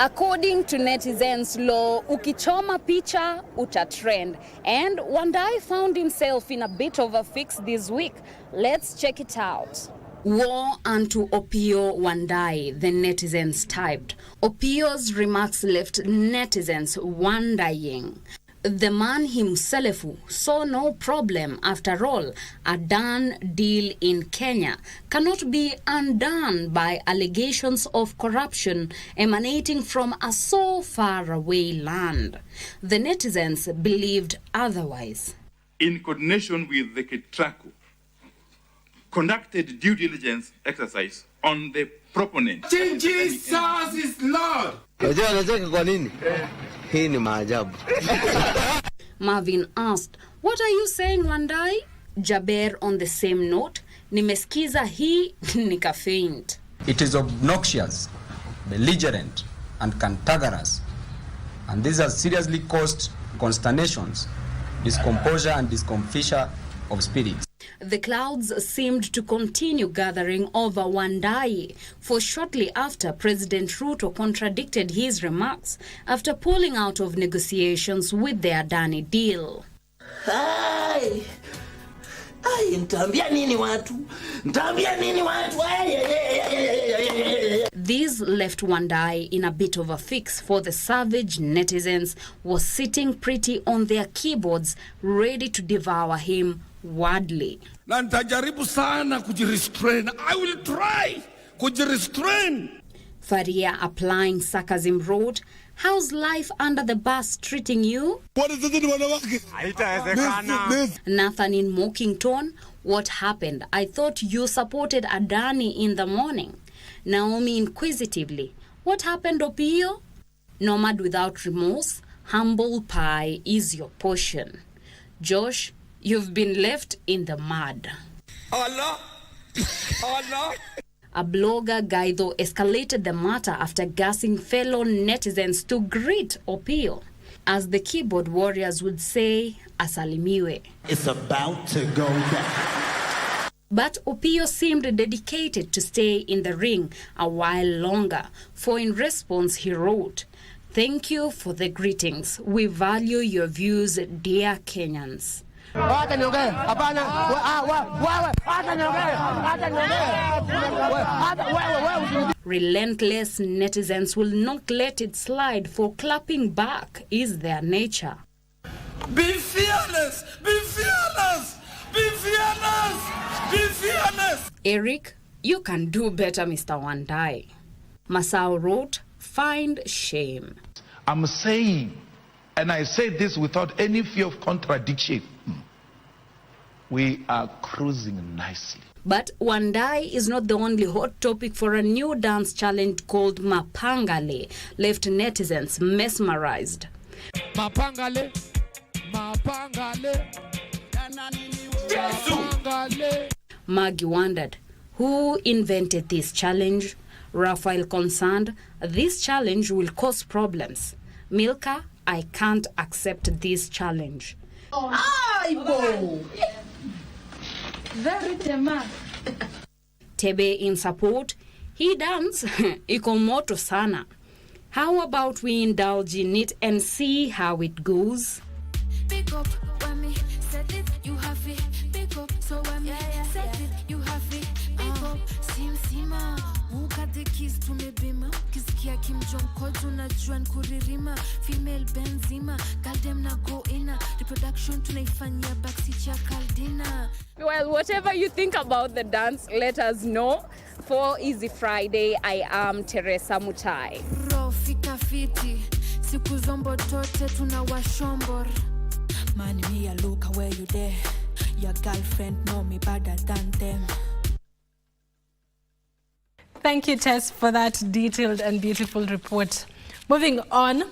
According to netizens law, ukichoma picha utatrend. And Wandayi found himself in a bit of a fix this week. Let's check it out. War unto Opiyo Wandayi, the netizens typed. Opiyo's remarks left netizens wondering. The man himself saw no problem. After all, a done deal in Kenya cannot be undone by allegations of corruption emanating from a so far away land. The netizens believed otherwise. In coordination with the Ketraco, conducted due diligence exercise on the proponent. Jesus is Lord. Marvin asked, "What are you saying, Wandayi?" Jaber on the same note, "Nimeskiza hii nikafaint." It is obnoxious, belligerent, and cantankerous, and this has seriously caused consternations, discomposure, and discomfiture of spirits. The clouds seemed to continue gathering over Wandayi, for shortly after President Ruto contradicted his remarks after pulling out of negotiations with the Adani deal. Hey! Ai, nitaambia nini watu? Nitaambia nini watu? This left Wandai in a bit of a fix, for the savage netizens was sitting pretty on their keyboards, ready to devour him wordly. Na nitajaribu sana kujirestrain. I will try kujirestrain. Faria, applying sarcasm, wrote, "How's life under the bus treating you?" What is it? Nathan, in mocking tone, "What happened? I thought you supported Adani in the morning." Naomi, inquisitively, "What happened, Opio?" Nomad, without remorse, "Humble pie is your portion." Josh, "You've been left in the mud." Allah. Allah. A blogger, Gaido, escalated the matter after gassing fellow netizens to greet Opio. As the keyboard warriors would say, asalimiwe. It's about to go down. But Opio seemed dedicated to stay in the ring a while longer, for in response he wrote, "Thank you for the greetings. We value your views, dear Kenyans." Relentless netizens will not let it slide, for clapping back is their nature. Be fearless! Be fearless! Be fearless! Be fearless! Eric, "You can do better, Mr. Wandai." Masao wrote, "Find shame." I'm saying, and I say this without any fear of contradiction, we are cruising nicely. But Wandai is not the only hot topic, for a new dance challenge called Mapangale left netizens mesmerized. Mapangale, Mapangale, Mapangale. Maggie wondered, who invented this challenge? Raphael concerned, "This challenge will cause problems." Milka, "I can't accept this challenge." Very tema. Tebe, in support, "He dance iko moto sana. How about we indulge in it and see how it goes?" Pick up when me set it, you have it. Pick up, so when me set it, you have it. Pick up, sim sima. Ukate kiss to me bima. Kisikia Kim Jong Kodu na Juan Kuririma. Female Benzima. Galdem na go ina. Reproduction tunaifanyia backseat ya Kaldina. Well, whatever you think about the dance, let us know. For Easy Friday, I am Teresa Mutai. Rofika fiti. Siku zombo tote tunawashombor. Man, me a look where you there. Your girlfriend know me better than them. Thank you, Tess, for that detailed and beautiful report. Moving on,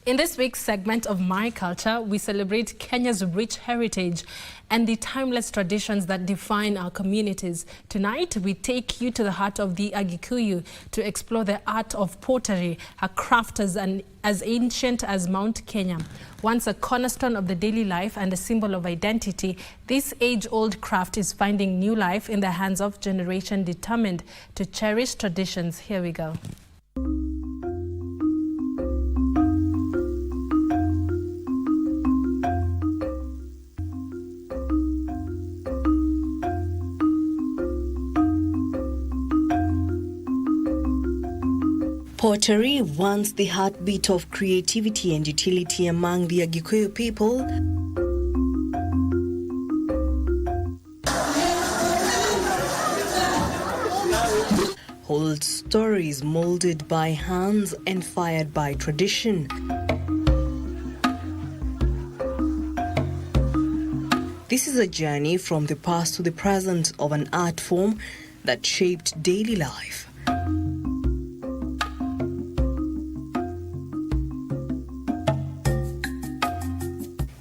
in this week's segment of My Culture, we celebrate Kenya's rich heritage and the timeless traditions that define our communities. Tonight, we take you to the heart of the Agikuyu to explore the art of pottery, a craft as ancient as Mount Kenya. Once a cornerstone of the daily life and a symbol of identity, this age-old craft is finding new life in the hands of generation determined to cherish traditions. Here we go. Pottery, once the heartbeat of creativity and utility among the Agikuyu people, holds stories molded by hands and fired by tradition. This is a journey from the past to the present of an art form that shaped daily life.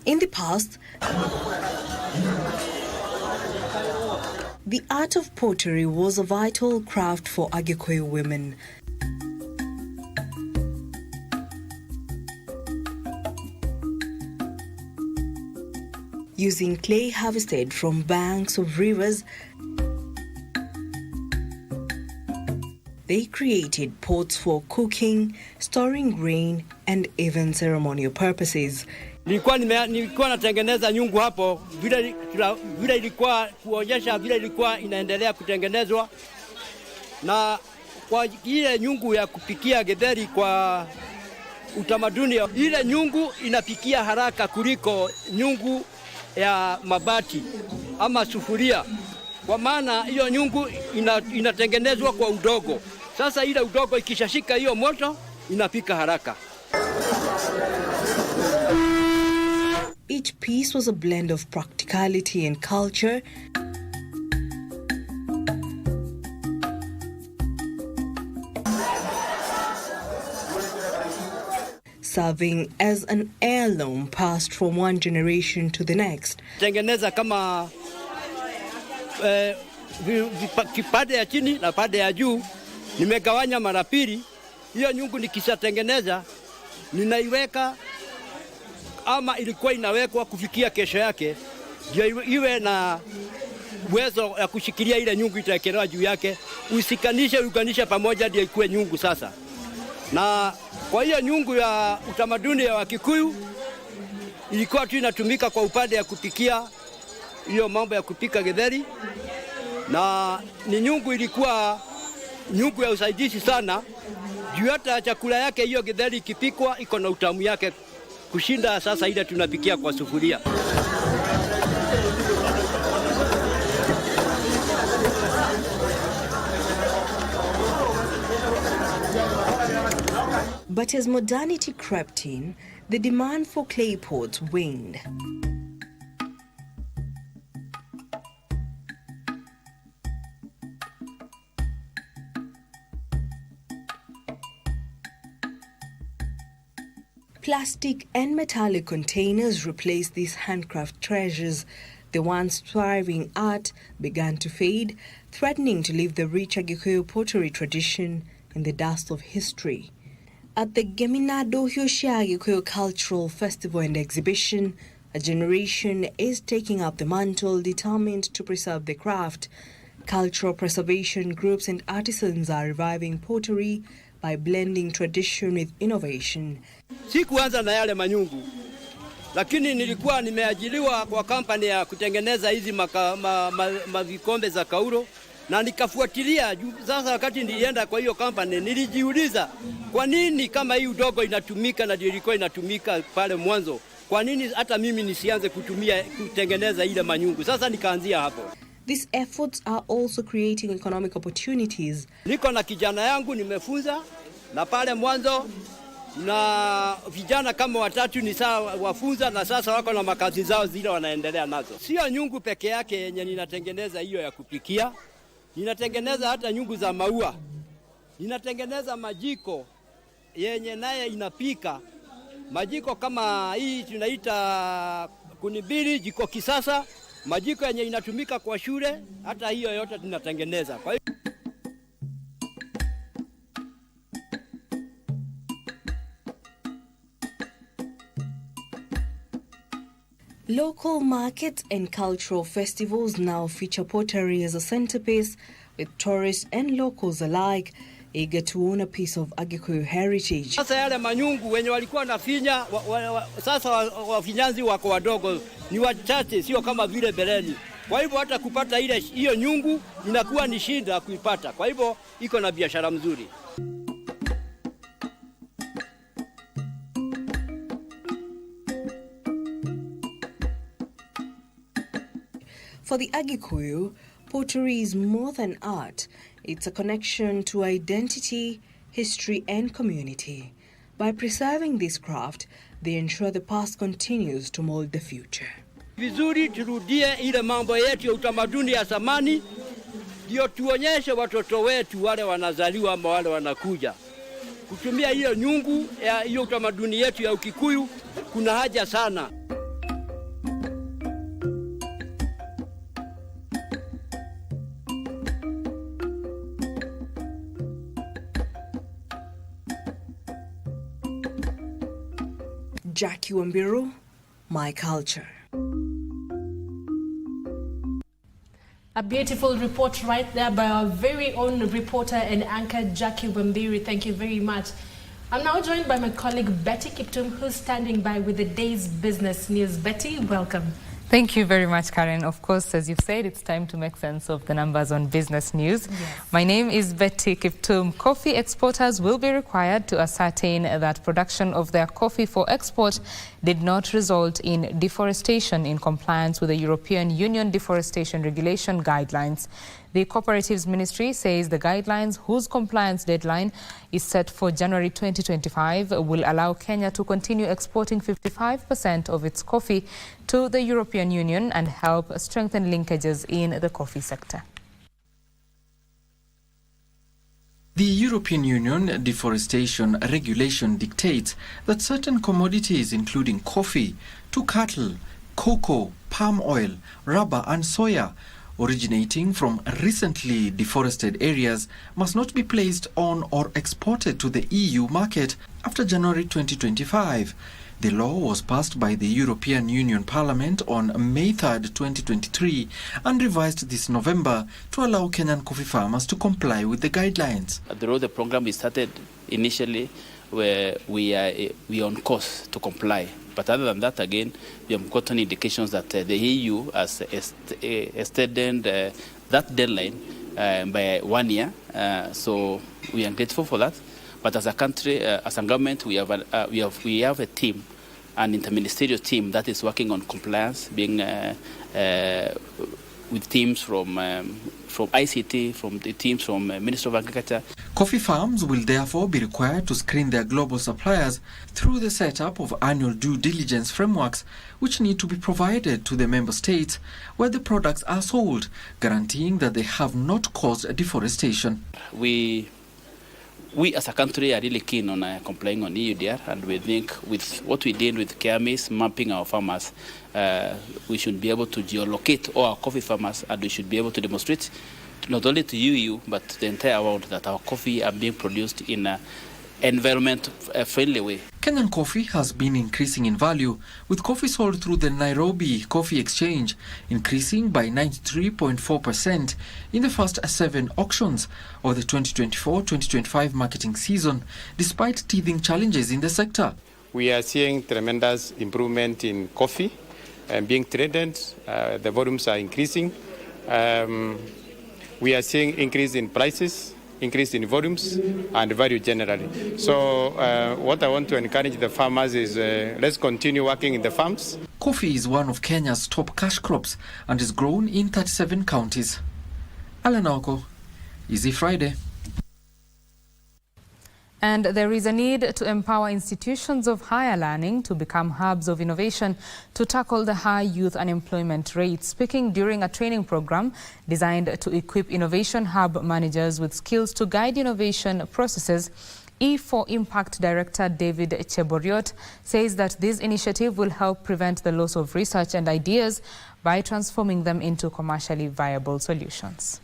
In the past, the art of pottery was a vital craft for Agikuyu women. Using clay harvested from banks of rivers, They created pots for cooking, storing grain, and even ceremonial purposes. Nilikuwa natengeneza nyungu hapo vile ilikuwa kuonyesha vile ilikuwa inaendelea kutengenezwa, na kwa ile nyungu ya kupikia githeri kwa utamaduni, ile nyungu inapikia haraka kuliko nyungu ya mabati ama sufuria, kwa maana hiyo nyungu inatengenezwa kwa udogo. Sasa ile udogo ikishashika hiyo moto inapika haraka. Each piece was a blend of practicality and culture. Serving as an heirloom passed from one generation to the next. Tengeneza kama kipande ya chini na pande ya juu nimegawanya mara pili. Hiyo nyungu nikishatengeneza ninaiweka, ama ilikuwa inawekwa kufikia kesho yake ndio iwe na uwezo ya kushikilia ile nyungu itaekelewa juu yake, uunganishe pamoja ndio ikuwe nyungu sasa. Na kwa hiyo nyungu ya utamaduni ya Wakikuyu ilikuwa tu inatumika kwa upande ya kupikia hiyo mambo ya kupika githeri, na ni nyungu ilikuwa nyungu ya usaidizi sana juu hata chakula yake hiyo githeri ikipikwa iko na utamu yake kushinda sasa ile tunapikia kwa sufuria. But as modernity crept in, the demand for clay pots waned. Plastic and metallic containers replaced these handcraft treasures. The once thriving art began to fade, threatening to leave the rich Agikuyu pottery tradition in the dust of history. At the Geminado Hyoshia Agikuyu Cultural Festival and Exhibition, a generation is taking up the mantle determined to preserve the craft. Cultural preservation groups and artisans are reviving pottery by blending tradition with innovation. Sikuanza na yale manyungu, lakini nilikuwa nimeajiriwa kwa kampani ya kutengeneza hizi vikombe za kauro, na nikafuatilia. Sasa wakati nilienda kwa hiyo kampani nilijiuliza, kwa nini kama hii udogo inatumika na ndio ilikuwa inatumika pale mwanzo, kwa nini hata mimi nisianze kutengeneza ile manyungu? Sasa nikaanzia hapo. These efforts are also creating economic opportunities. Niko na kijana yangu nimefunza, na pale mwanzo na vijana kama watatu ni sawa wafunza, na sasa wako na makazi zao zile wanaendelea nazo. Sio nyungu peke yake yenye ninatengeneza hiyo ya kupikia, ninatengeneza hata nyungu za maua, ninatengeneza majiko yenye naye inapika. Majiko kama hii tunaita kunibiri, jiko kisasa, majiko yenye inatumika kwa shule, hata hiyo yote tunatengeneza. Kwa hiyo local markets and cultural festivals now feature pottery as a centerpiece, with tourists and locals alike eager to own a piece of Agikuyu heritage. Sasa yale manyungu wenye walikuwa nafinya, sasa wafinyanzi wako wadogo, ni wachache, sio kama vile beleni. Kwa hivyo hata kupata hiyo nyungu inakuwa ni shida kuipata. Kwa hivyo iko na biashara mzuri. For the Agikuyu, pottery is more than art. It's a connection to identity, history, and community. By preserving this craft, they ensure the past continues to mold the future. Vizuri turudie ile mambo yetu ya utamaduni ya zamani, ndio tuonyeshe watoto wetu wale wanazaliwa ama wale wanakuja kutumia hiyo nyungu ya hiyo utamaduni yetu ya Ukikuyu. Kuna haja sana. Jackie Wambiru, My Culture. A beautiful report right there by our very own reporter and anchor Jackie Wambiri. Thank you very much. I'm now joined by my colleague Betty Kiptum, who's standing by with the day's business news. Betty, welcome. Thank you very much, Karen. Of course, as you've said, it's time to make sense of the numbers on business news. Yes. My name is Betty Kiptum. Coffee exporters will be required to ascertain that production of their coffee for export did not result in deforestation in compliance with the European Union deforestation regulation guidelines. The Cooperatives Ministry says the guidelines, whose compliance deadline is set for January 2025, will allow Kenya to continue exporting 55% of its coffee to the European Union and help strengthen linkages in the coffee sector. The European Union deforestation regulation dictates that certain commodities, including coffee, to cattle, cocoa, palm oil, rubber and soya, originating from recently deforested areas, must not be placed on or exported to the EU market after January 2025. The law was passed by the European Union Parliament on May 3, 2023 and revised this November to allow Kenyan coffee farmers to comply with the guidelines. The program we started initially where we are on course to comply. But other than that, again, we have gotten indications that the EU has extended that deadline by 1 year. So we are grateful for that. But as a country, as a government, we have a team, an interministerial team that is working on compliance, being with teams from ICT, from the teams from Ministry of Agriculture. Coffee farms will therefore be required to screen their global suppliers through the setup of annual due diligence frameworks, which need to be provided to the member states where the products are sold, guaranteeing that they have not caused deforestation. We as a country are really keen on complying on EUDR, and we think with what we did with KMS, mapping our farmers, we should be able to geolocate all our coffee farmers, and we should be able to demonstrate not only to EU but the entire world that our coffee are being produced in an environment-friendly way. Kenyan coffee has been increasing in value, with coffee sold through the Nairobi Coffee Exchange increasing by 93.4% in the first 7 auctions of the 2024-2025 marketing season, despite teething challenges in the sector. We are seeing tremendous improvement in coffee being traded. The volumes are increasing. We are seeing increase in prices, increase in volumes and value generally. So what I want to encourage the farmers is let's continue working in the farms. Coffee is one of Kenya's top cash crops and is grown in 37 counties. Alan Oko, Easy Friday. And there is a need to empower institutions of higher learning to become hubs of innovation to tackle the high youth unemployment rate. Speaking during a training program designed to equip innovation hub managers with skills to guide innovation processes, E4 Impact Director David Cheboriot says that this initiative will help prevent the loss of research and ideas by transforming them into commercially viable solutions.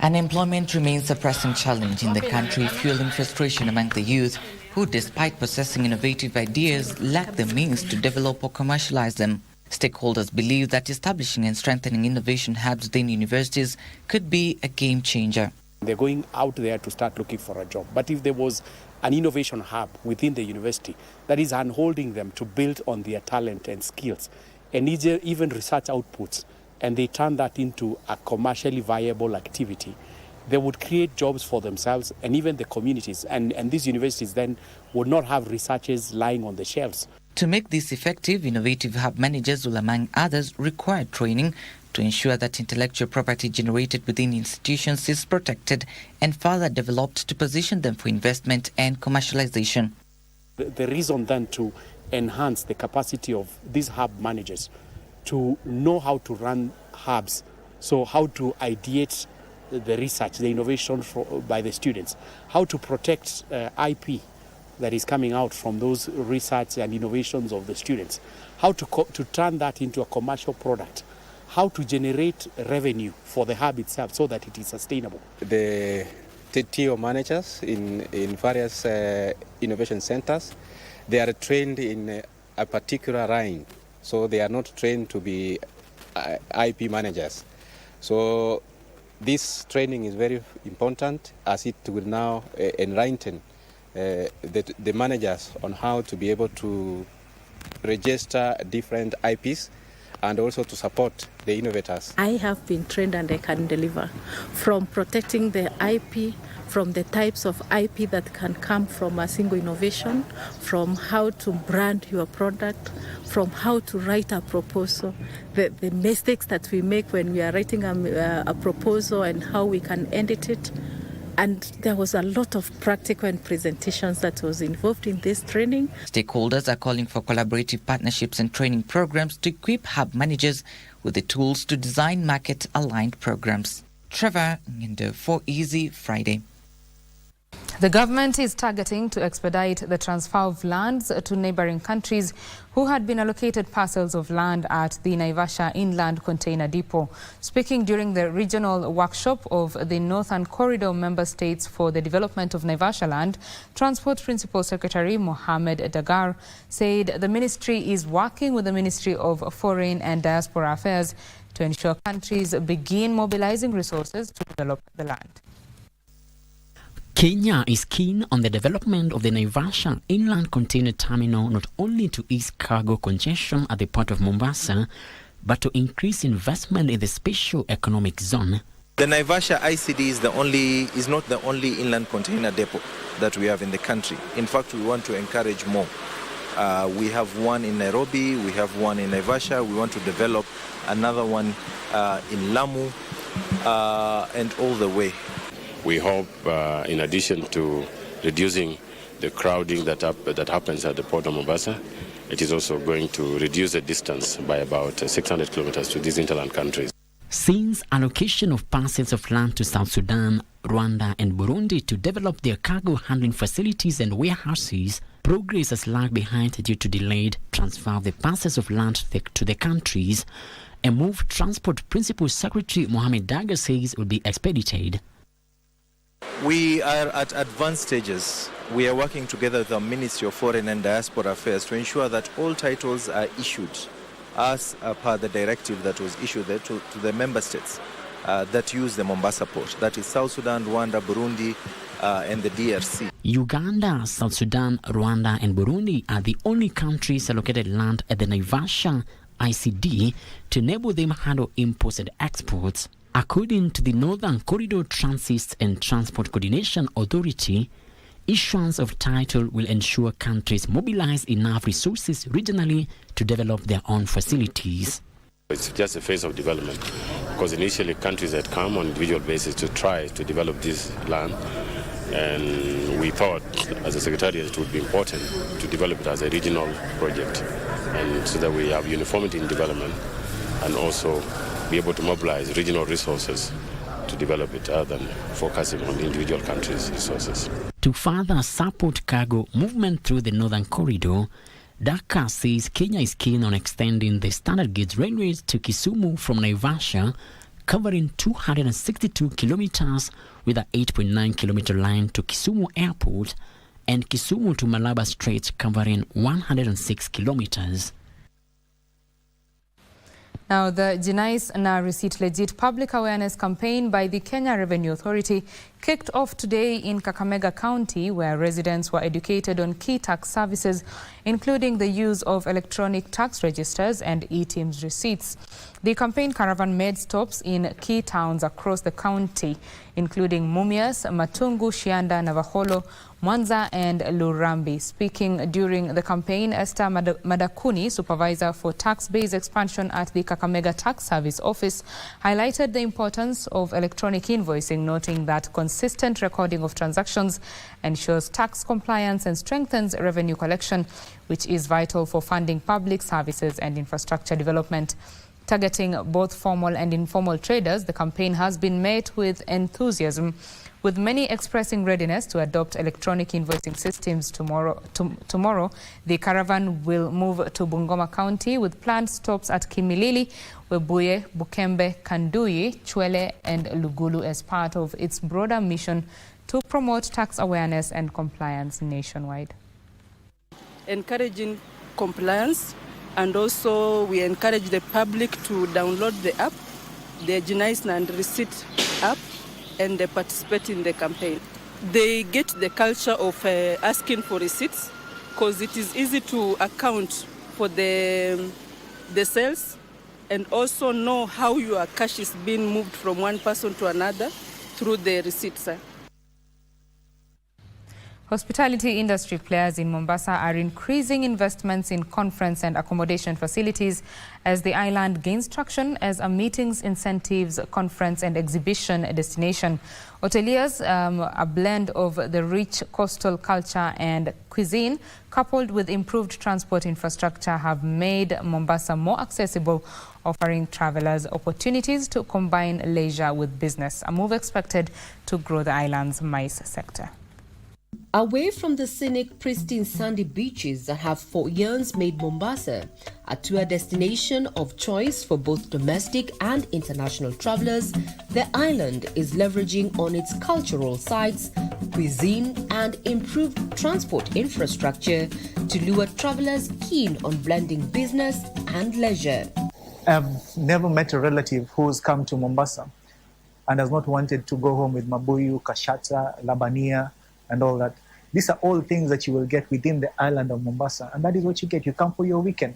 Unemployment remains a pressing challenge in the country, fueling frustration among the youth who, despite possessing innovative ideas, lack the means to develop or commercialize them. Stakeholders believe that establishing and strengthening innovation hubs within universities could be a game changer. They're going out there to start looking for a job. But if there was an innovation hub within the university that is unholding them to build on their talent and skills and even research outputs, and they turn that into a commercially viable activity, they would create jobs for themselves and even the communities. And these universities then would not have researchers lying on the shelves. To make this effective, innovative hub managers will, among others, require training to ensure that intellectual property generated within institutions is protected and further developed to position them for investment and commercialization. The reason then to enhance the capacity of these hub managers to know how to run hubs, so how to ideate the research, the innovation by the students, how to protect IP that is coming out from those research and innovations of the students, how to turn that into a commercial product, how to generate revenue for the hub itself so that it is sustainable. The TTO managers in various innovation centers, they are trained in a particular line. So they are not trained to be IP managers. So this training is very important as it will now enlighten the managers on how to be able to register different IPs and also to support the innovators. I have been trained and I can deliver from protecting the IP, from the types of IP that can come from a single innovation, from how to brand your product, from how to write a proposal, the mistakes that we make when we are writing a proposal and how we can edit it. And there was a lot of practical and presentations that was involved in this training. Stakeholders are calling for collaborative partnerships and training programs to equip hub managers with the tools to design market-aligned programs. Trevor Ngindo for Easy Friday. The government is targeting to expedite the transfer of lands to neighboring countries who had been allocated parcels of land at the Naivasha Inland Container Depot. Speaking during the regional workshop of the Northern Corridor Member States for the Development of Naivasha Land, Transport Principal Secretary Mohammed Dagar said the ministry is working with the Ministry of Foreign and Diaspora Affairs to ensure countries begin mobilizing resources to develop the land. Kenya is keen on the development of the Naivasha Inland Container Terminal not only to ease cargo congestion at the port of Mombasa, but to increase investment in the special economic zone. The Naivasha ICD is not the only inland container depot that we have in the country. In fact, we want to encourage more. We have one in Nairobi, we have one in Naivasha, we want to develop another one in Lamu and all the way. We hope, in addition to reducing the crowding that happens at the port of Mombasa, it is also going to reduce the distance by about 600 kilometers to these interland countries. Since allocation of parcels of land to South Sudan, Rwanda and Burundi to develop their cargo handling facilities and warehouses, progress has lagged behind due to delayed transfer of the parcels of land to the countries. A move Transport Principal Secretary Mohammed Dagar says will be expedited. We are at advanced stages. We are working together with the Ministry of Foreign and Diaspora Affairs to ensure that all titles are issued as per the directive that was issued there to the member states that use the Mombasa port. That is South Sudan, Rwanda, Burundi, and the DRC. Uganda, South Sudan, Rwanda, and Burundi are the only countries allocated land at the Naivasha ICD to enable them handle imports and exports. According to the Northern Corridor Transit and Transport Coordination Authority, issuance of title will ensure countries mobilize enough resources regionally to develop their own facilities. It's just a phase of development because initially countries had come on individual basis to try to develop this land, and we thought as a secretariat it would be important to develop it as a regional project, and so that we have uniformity in development and also be able to mobilize regional resources to develop it other than focusing on the individual countries' resources. To further support cargo movement through the Northern Corridor, Dakar says Kenya is keen on extending the standard gauge railways to Kisumu from Naivasha, covering 262 kilometers with an 8.9-kilometer line to Kisumu Airport and Kisumu to Malaba Strait covering 106 kilometers. Now, the Jinais na Receipt Legit public awareness campaign by the Kenya Revenue Authority kicked off today in Kakamega County, where residents were educated on key tax services, including the use of electronic tax registers and e-TIMS receipts. The campaign caravan made stops in key towns across the county, including Mumias, Matungu, Shianda, Navaholo, Mwanza and Lurambi. Speaking during the campaign, Esther Madakuni, supervisor for tax-based expansion at the Kakamega Tax Service Office, highlighted the importance of electronic invoicing, noting that consistent recording of transactions ensures tax compliance and strengthens revenue collection, which is vital for funding public services and infrastructure development. Targeting both formal and informal traders, the campaign has been met with enthusiasm, with many expressing readiness to adopt electronic invoicing systems. Tomorrow, the caravan will move to Bungoma County with planned stops at Kimilili, Webuye, Bukembe, Kanduyi, Chwele and Lugulu as part of its broader mission to promote tax awareness and compliance nationwide. Encouraging compliance, and also we encourage the public to download the app the GNICE and receipt app, and they participate in the campaign. They get the culture of asking for receipts because it is easy to account for the sales and also know how your cash is being moved from one person to another through the receipts. Hospitality industry players in Mombasa are increasing investments in conference and accommodation facilities as the island gains traction as a meetings, incentives, conference and exhibition destination. Hoteliers, a blend of the rich coastal culture and cuisine, coupled with improved transport infrastructure, have made Mombasa more accessible, offering travelers opportunities to combine leisure with business, a move expected to grow the island's MICE sector. Away from the scenic, pristine sandy beaches that have for years made Mombasa a tour destination of choice for both domestic and international travelers, the island is leveraging on its cultural sites, cuisine and improved transport infrastructure to lure travelers keen on blending business and leisure. I've never met a relative who's come to Mombasa and has not wanted to go home with Mabuyu, Kashata, Labania and all that. These are all things that you will get within the island of Mombasa, and that is what you get. You come for your weekend.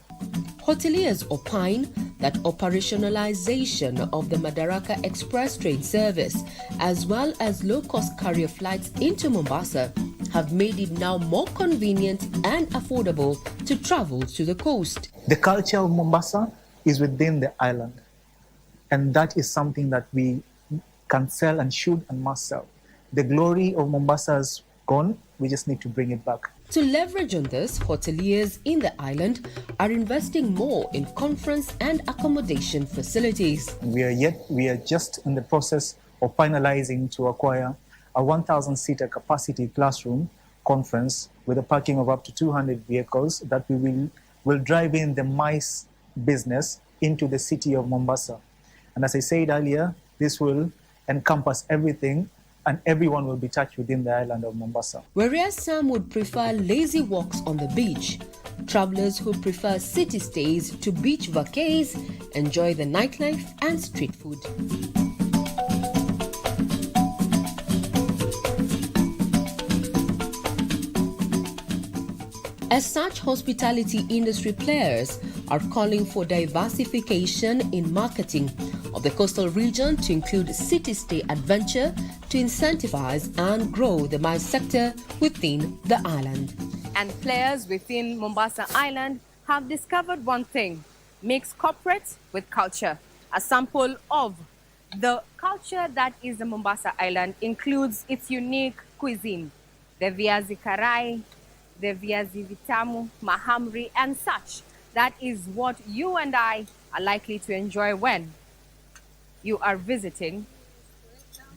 Hoteliers opine that operationalization of the Madaraka Express train service, as well as low-cost carrier flights into Mombasa, have made it now more convenient and affordable to travel to the coast. The culture of Mombasa is within the island, and that is something that we can sell and should and must sell. The glory of Mombasa is gone. We just need to bring it back. To leverage on this, hoteliers in the island are investing more in conference and accommodation facilities. We are just in the process of finalizing to acquire a 1,000-seater capacity classroom conference with a parking of up to 200 vehicles that we will drive in the MICE business into the city of Mombasa. And as I said earlier, this will encompass everything and everyone will be touched within the island of Mombasa. Whereas some would prefer lazy walks on the beach, travelers who prefer city stays to beach vacays enjoy the nightlife and street food. As such, hospitality industry players are calling for diversification in marketing of the coastal region to include city stay adventure to incentivize and grow the MICE sector within the island. And players within Mombasa Island have discovered one thing: mix corporate with culture. A sample of the culture that is the Mombasa Island includes its unique cuisine, the viazi karai, the viazi vitamu, mahamri, and such. That is what you and I are likely to enjoy when you are visiting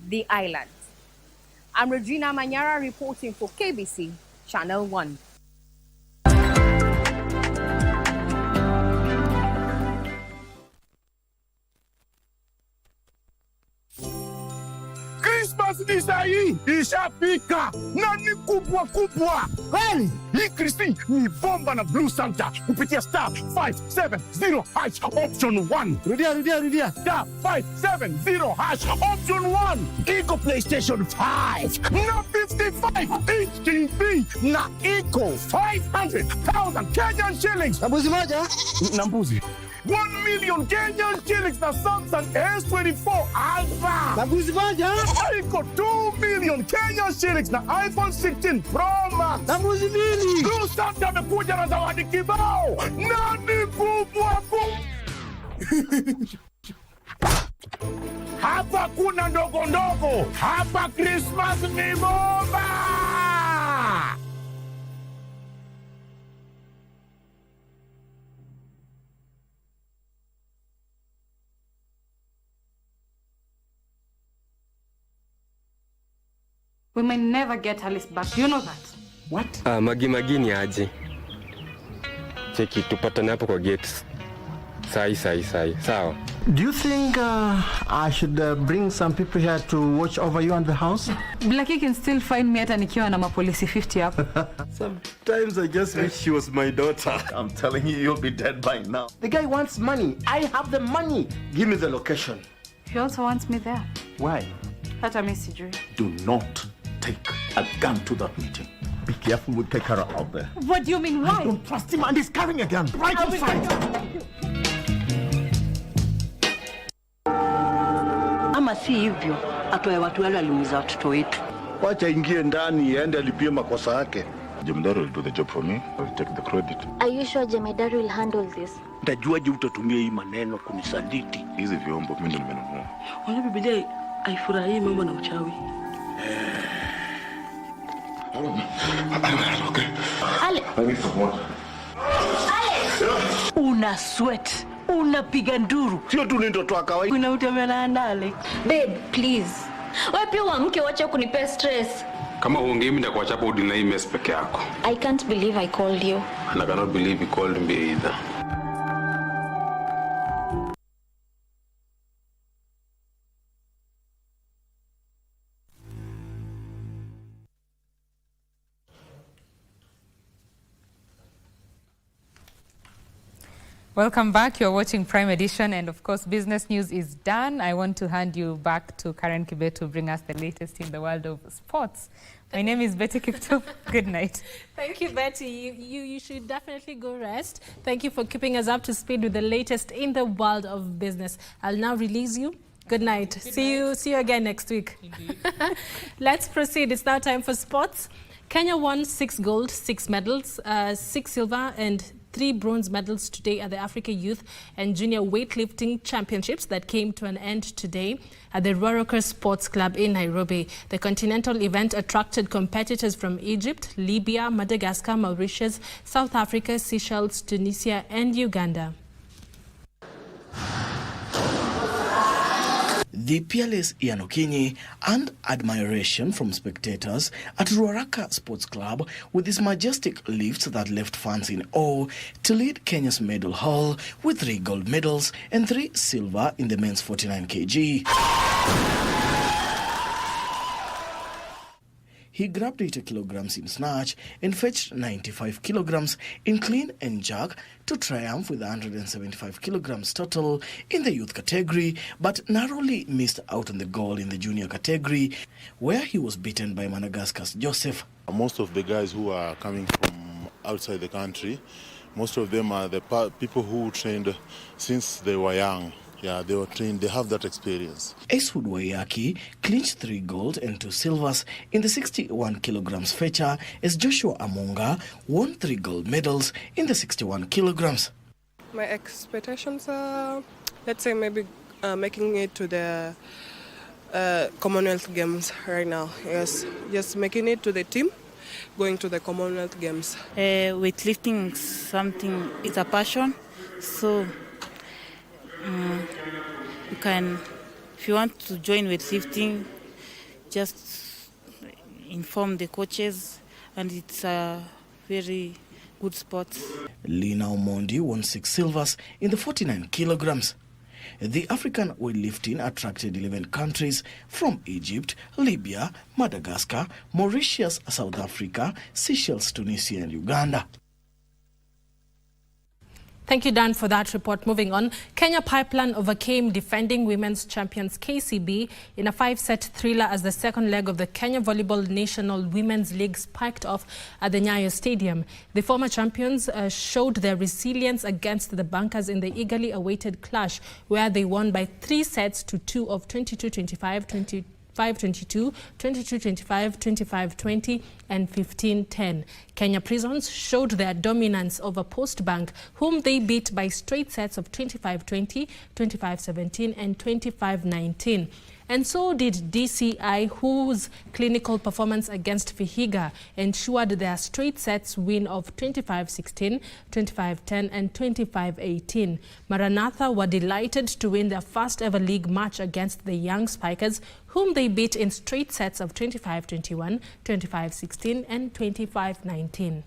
the island. I'm Regina Manyara reporting for KBC Channel 1. Christmas ni sahi ishafika na ni kubwa kubwa. Kwani hii Christine ni bomba na Blue Santa kupitia star 570 hash option 1. Rudia. Star 570 hash option 1. Iko PlayStation 5 na 55 TV na iko 500,000 Kenyan shillings. Nambuzi moja? Nambuzi. 1 million Kenyan shillings na Samsung S24 Ultra. Nambuzi moja? Iko 2 million Kenyan shillings na iPhone 16 Pro Max. Nambuzi mbili? Blue Santa amekuja na zawadi kibao. Nani kubwa kubwa? Hapa kuna ndogo ndogo. Hapa Christmas ni bomba. We may never get Alice back. Do you know that? What? Magi ni aje. Cheki tupatane hapo kwa gates. Sai. Sawa. Do you think I should bring some people here to watch over you and the house? Blackie can still find me hata nikiwa na mapolisi 50 hapo. Sometimes I just wish she was my daughter. I'm telling you, you'll be dead by now. The guy wants money. I have the money. Give me the location. He also wants me there. Why? Hata mimi sijui. Do not take a gun to that meeting. Be careful with Kekara out there. What do you mean, why? I don't trust him and he's carrying a gun. Right inside. Ama si hivyo, atoe watu wale waliumiza watoto wetu. Wacha ingie ndani, aende alipie makosa yake. Jemedari will do the job for me. I will take the credit. Are you sure Jemedari will handle this? Ntajuaje utatumia hii maneno kunisaliti? Hizi vyombo mimi ndio nimenunua. Wala Biblia haifurahii mambo na uchawi. Okay. Ale. I need some water. Ale. Una sweat. Unapiga nduru. Sio tu ni ndoto ya kawaida. Unautemea na Alex. Babe, please. Wewe pia uamke uache kunipa stress. Kama uongee mimi ndakuacha hapo udina hii mess peke yako. I can't believe I called you. And I cannot believe you called me either. Welcome back. You're watching Prime Edition, and of course, business news is done. I want to hand you back to Karen Kibe to bring us the latest in the world of sports. My name is Betty Kiptum. Good night. Thank you, Betty. You should definitely go rest. Thank you for keeping us up to speed with the latest in the world of business. I'll now release you. Good night. See you again next week. Let's proceed. It's now time for sports. Kenya won 6 gold, 6 medals, 6 silver and 3 bronze medals today at the Africa Youth and Junior Weightlifting Championships that came to an end today at the Ruaraka Sports Club in Nairobi. The continental event attracted competitors from Egypt, Libya, Madagascar, Mauritius, South Africa, Seychelles, Tunisia and Uganda. The peerless Ian Okinyi earned admiration from spectators at Ruaraka Sports Club with his majestic lifts that left fans in awe to lead Kenya's medal haul with 3 gold medals and 3 silver in the men's 49 kg. He grabbed 80 kilograms in snatch and fetched 95 kilograms in clean and jerk to triumph with 175 kilograms total in the youth category, but narrowly missed out on the goal in the junior category, where he was beaten by Madagascar's Joseph. Most of the guys who are coming from outside the country, most of them are the people who trained since they were young. Yeah, they were trained, they have that experience. Eswood Waiyaki clinched 3 gold and 2 silvers in the 61 kilograms fetcher as Joshua Amunga won 3 gold medals in the 61 kilograms. My expectations are, let's say, maybe making it to the Commonwealth Games right now. Yes, just making it to the team, going to the Commonwealth Games. Weightlifting something, it's a passion, so you can, if you want to join weightlifting, just inform the coaches, and it's a very good sport. Lina Omondi won 6 silvers in the 49 kilograms. The African weightlifting attracted 11 countries from Egypt, Libya, Madagascar, Mauritius, South Africa, Seychelles, Tunisia and Uganda. Thank you, Dan, for that report. Moving on, Kenya Pipeline overcame defending women's champions KCB in a 5-set thriller as the second leg of the Kenya Volleyball National Women's League spiked off at the Nyayo Stadium. The former champions showed their resilience against the bunkers in the eagerly awaited clash, where they won by 3 sets to 2 of 22-25, 25-22, 22-25, 25-20 and 15-10. Kenya Prisons showed their dominance over Post Bank, whom they beat by straight sets of 25-20, 25-17 and 25-19. And so did DCI, whose clinical performance against Vihiga ensured their straight sets win of 25-16, 25-10 and 25-18. Maranatha were delighted to win their first ever league match against the Young Spikers, whom they beat in straight sets of 25-21, 25-16 and 25-19.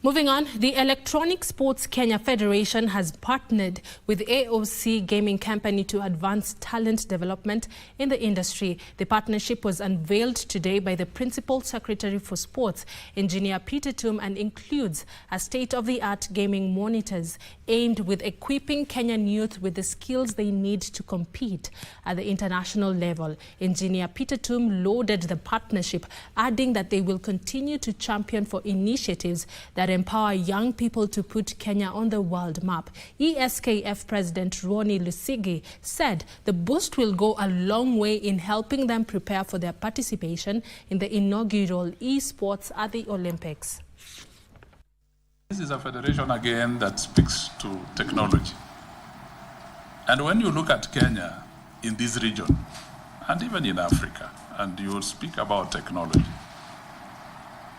Moving on, the Electronic Sports Kenya Federation has partnered with AOC Gaming Company to advance talent development in the industry. The partnership was unveiled today by the Principal Secretary for Sports, Engineer Peter Tum, and includes a state-of-the-art gaming monitors aimed with equipping Kenyan youth with the skills they need to compete at the international level. Engineer Peter Tum lauded the partnership, adding that they will continue to champion for initiatives that empower young people to put Kenya on the world map. ESKF President Ronnie Lusigi said the boost will go a long way in helping them prepare for their participation in the inaugural esports at the Olympics. This is a federation again that speaks to technology. And when you look at Kenya in this region, and even in Africa, and you speak about technology,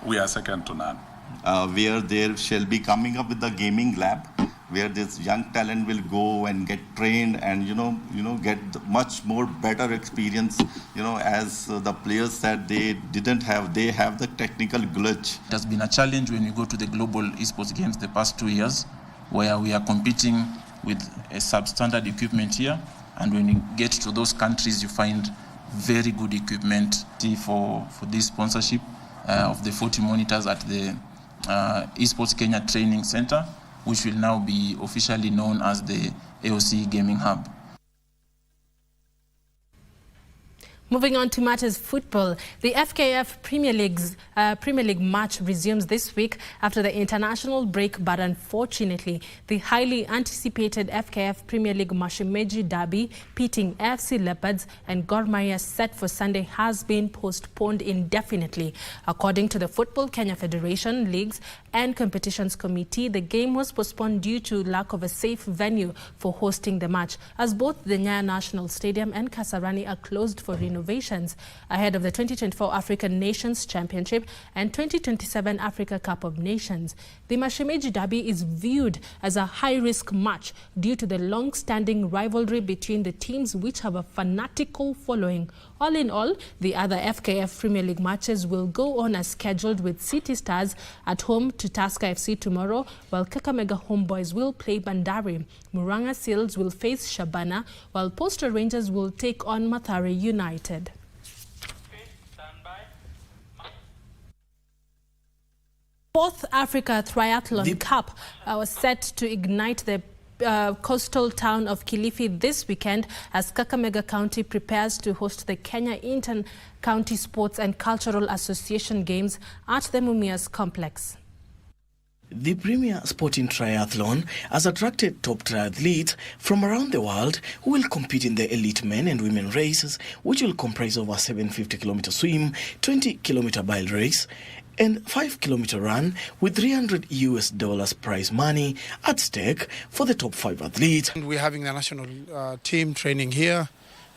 we are second to none. Where there shall be coming up with the gaming lab, where this young talent will go and get trained and get much more better experience. As the players said, they have the technical glitch. It has been a challenge when we go to the global esports games the past 2 years, where we are competing with a substandard equipment here, and when you get to those countries, you find very good equipment for this sponsorship of the 40 monitors at the Esports Kenya Training Center, which will now be officially known as the AOC Gaming Hub. Moving on to matters football, the FKF Premier League match resumes this week after the international break, but unfortunately, the highly anticipated FKF Premier League Mashemeji Derby pitting AFC Leopards and Gor Mahia set for Sunday has been postponed indefinitely. According to the Football Kenya Federation, Leagues and Competitions Committee, the game was postponed due to lack of a safe venue for hosting the match, as both the Nyayo National Stadium and Kasarani are closed for renovations ahead of the 2024 African Nations Championship and 2027 Africa Cup of Nations. The Mashemeji Derby is viewed as a high-risk match due to the long-standing rivalry between the teams, which have a fanatical following. All in all, the other FKF Premier League matches will go on as scheduled, with City Stars at home to Tusker FC tomorrow, while Kakamega Homeboys will play Bandari. Muranga Seals will face Shabana, while Posta Rangers will take on Mathare United. Fourth Africa Triathlon Cup was set to ignite the coastal town of Kilifi this weekend as Kakamega County prepares to host the Kenya Inter-County Sports and Cultural Association Games at the Mumias Complex. The premier sporting triathlon has attracted top triathletes from around the world who will compete in the elite men and women races, which will comprise of a 750-kilometer swim, 20-kilometer bike race, and 5-kilometer run with $300 prize money at stake for the top 5 athletes. We're having the national team training here,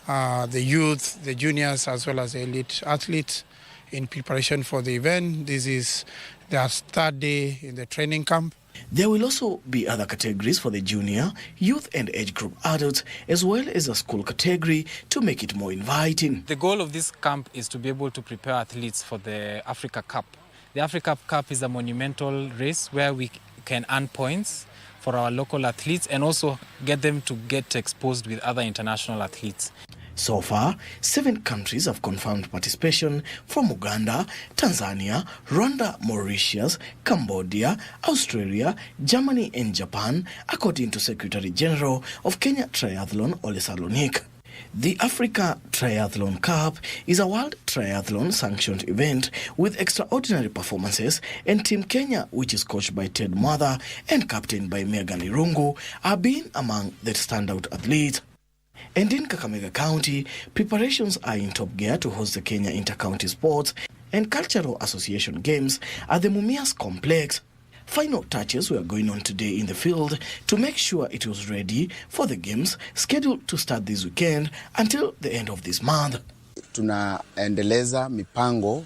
the youth, the juniors, as well as the elite athletes in preparation for the event. This is their third day in the training camp. There will also be other categories for the junior, youth and age group adults, as well as a school category to make it more inviting. The goal of this camp is to be able to prepare athletes for the Africa Cup. The Africa Cup is a monumental race where we can earn points for our local athletes and also get them to get exposed with other international athletes. So far, 7 countries have confirmed participation from Uganda, Tanzania, Rwanda, Mauritius, Cambodia, Australia, Germany and Japan, according to Secretary General of Kenya Triathlon, Ole Salonik. The Africa Triathlon Cup is a world triathlon sanctioned event with extraordinary performances, and Team Kenya, which is coached by Ted Mather and captained by Megan Irungu, are being among the standout athletes. And in Kakamega County, preparations are in top gear to host the Kenya Inter-County Sports and Cultural Association Games at the Mumias Complex. Final touches were going on today in the field to make sure it was ready for the games scheduled to start this weekend until the end of this month. Tunaendeleza mipango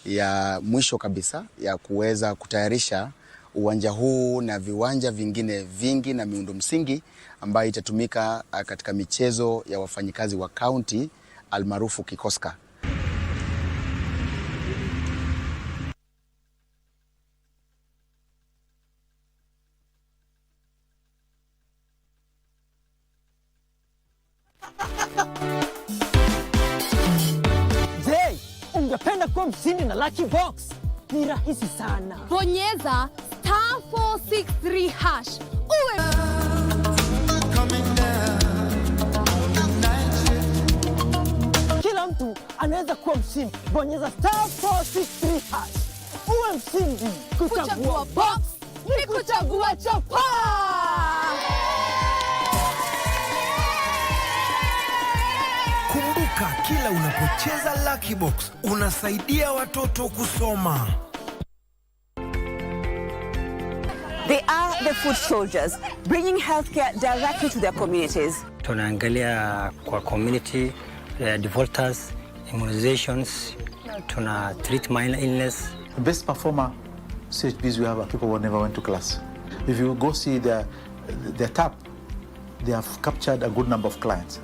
ya mwisho kabisa ya kuweza kutayarisha uwanja huu na viwanja vingine vingi na miundo msingi ambayo itatumika katika michezo ya wafanyikazi wa county almaarufu Kikoska. ungependa kuwa mshindi na Lucky Box? Ni rahisi sana. Bonyeza *463 hash. Uwe kila mtu anaweza kuwa mshindi. Bonyeza *463 hash. Uwe mshindi. Kuchagua box ni kuchagua chapa. Kumbuka, kila unapocheza Lucky Box unasaidia watoto kusoma. They are the foot soldiers, bringing healthcare directly to their communities. Tunaangalia kwa community defaulters, immunizations, tuna treat minor illness. The best performer CHPs we have are people who never went to class. If you go see their tab, they have captured a good number of clients.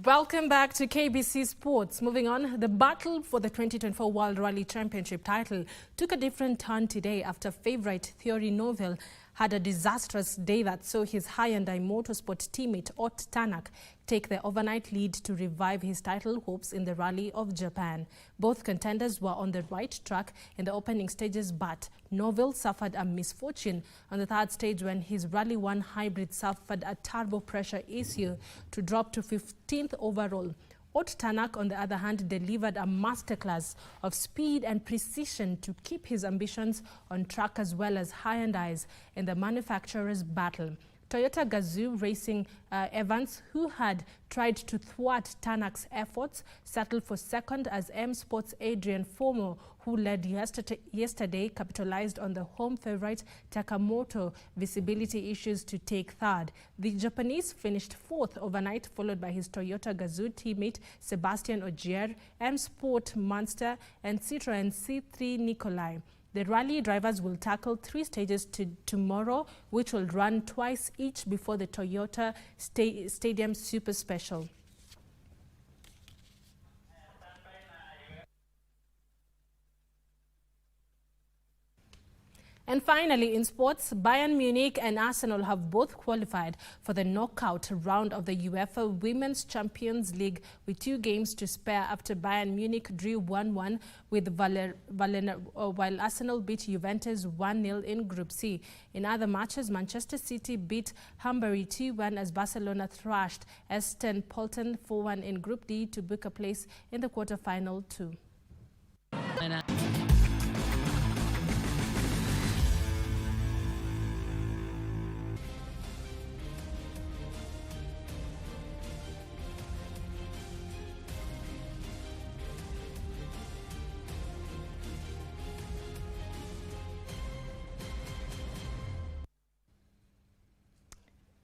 Welcome back to KBC Sports. Moving on, the battle for the 2024 World Rally Championship title took a different turn today after favourite Thierry Neuville had a disastrous day that saw his Hyundai Motorsport teammate Ott Tanak take the overnight lead to revive his title hopes in the Rally of Japan. Both contenders were on the right track in the opening stages, but Neuville suffered a misfortune on the third stage when his Rally 1 hybrid suffered a turbo pressure issue to drop to 15th overall. Ott Tanak, on the other hand, delivered a masterclass of speed and precision to keep his ambitions on track as well as Hyundai's in the manufacturer's battle. Toyota Gazoo Racing Evans, who had tried to thwart Tanak's efforts, settled for second as M Sports' Adrian Fomo, who led yesterday, capitalized on the home favorite Takamoto visibility issues to take third. The Japanese finished fourth overnight, followed by his Toyota Gazoo teammate Sebastian Ogier, M Sport Monster, and Citroën C3 Nikolai. The rally drivers will tackle 3 stages tomorrow, which will run twice each before the Toyota Stadium Super Special. And finally, in sports, Bayern Munich and Arsenal have both qualified for the knockout round of the UEFA Women's Champions League with 2 games to spare after Bayern Munich drew 1-1 with while Arsenal beat Juventus 1-0 in Group C. In other matches, Manchester City beat Hamburg 2-1 as Barcelona thrashed Aston Polton 4-1 in Group D to book a place in the quarter-final too.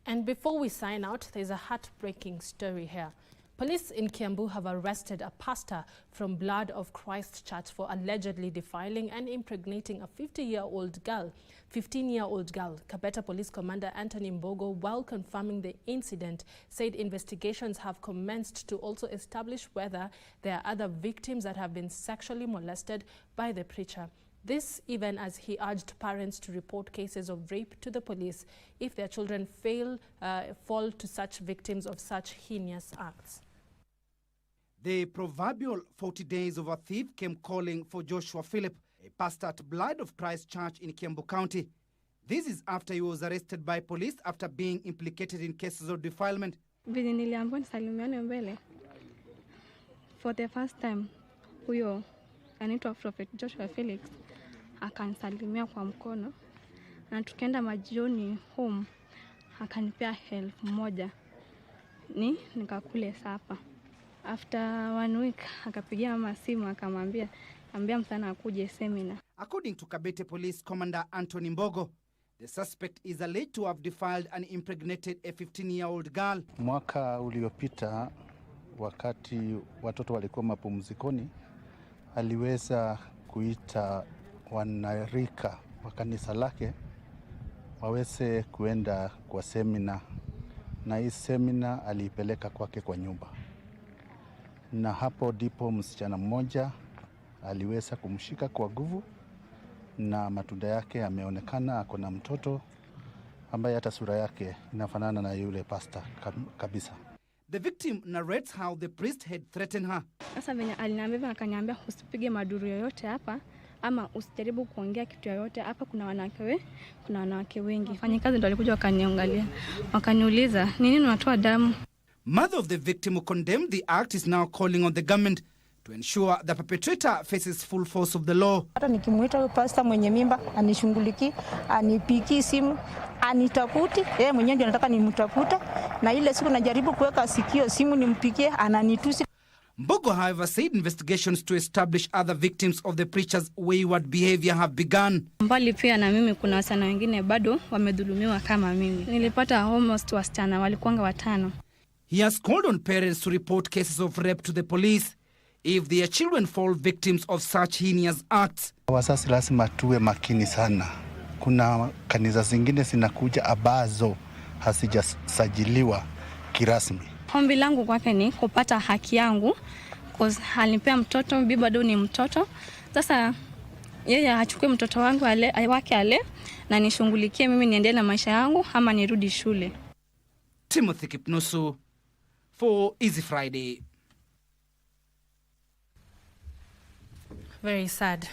And before we sign out, there's a heartbreaking story here. Police in Kiambu have arrested a pastor from Blood of Christ Church for allegedly defiling and impregnating a 15-year-old girl. Kabeta Police Commander Anthony Mbogo, while confirming the incident, said investigations have commenced to also establish whether there are other victims that have been sexually molested by the preacher. This even as he urged parents to report cases of rape to the police if their children fall to such victims of such heinous acts. The proverbial 40 days of a thief came calling for Joshua Philip, a pastor at Blood of Christ Church in Kiambu County. This is after he was arrested by police after being implicated in cases of defilement. For the first time, huyo anaitwa Prophet Joshua Felix akanisalimia kwa mkono na tukaenda majioni home akanipea 1,000 nikakule sapa. After 1 week akapigia mama simu akamwambia msana akuje seminar. According to Kabete Police Commander Anthony Mbogo, the suspect is alleged to have defiled and impregnated a 15-year-old girl. Mwaka uliopita wakati watoto walikuwa mapumzikoni, aliweza kuita wanarika wa kanisa lake waweze kuenda kwa semina, na hii semina aliipeleka kwake kwa nyumba, na hapo ndipo msichana mmoja aliweza kumshika kwa nguvu na matunda yake yameonekana. Ako na mtoto ambaye hata sura yake inafanana na yule pasta kabisa. The victim narrates how the priest had threatened her. Sasa venye aliniambia akaniambia usipige maduru yoyote hapa ama usijaribu kuongea kitu yoyote hapa, kuna wanawake wengi. Fanyikazi ndio walikuja wakaniangalia. Wakaniuliza, "Ni nini unatoa damu?" Mother of the victim who condemned the act is now calling on the government to ensure the perpetrator faces full force of the law. Hata nikimuita pasta mwenye mimba anishunghuliki, anipiki simu, anitafuti, yeye mwenyewe ndio anataka nimtafute, na ile siku najaribu kuweka sikio simu nimpigie ananitusi. Mbogo, however, said investigations to establish other victims of the preacher's wayward behavior have begun. Mbali pia na mimi kuna wasana wengine bado wamedhulumiwa kama mimi. Nilipata almost wasichana walikuanga 5. He has called on parents to report cases of rape to the police if their children fall victims of such heinous acts. Wazazi lazima tuwe makini sana. Kuna kanisa zingine zinakuja ambazo hazijasajiliwa kirasmi. Ombi langu kwake ni kupata haki yangu, cause alinipea mtoto, bibi bado ni mtoto. Sasa yeye achukue mtoto wangu wake na nishughulikie mimi niendelee na maisha yangu ama nirudi shule. Timothy Kipnusu for Easy Friday. Very sad.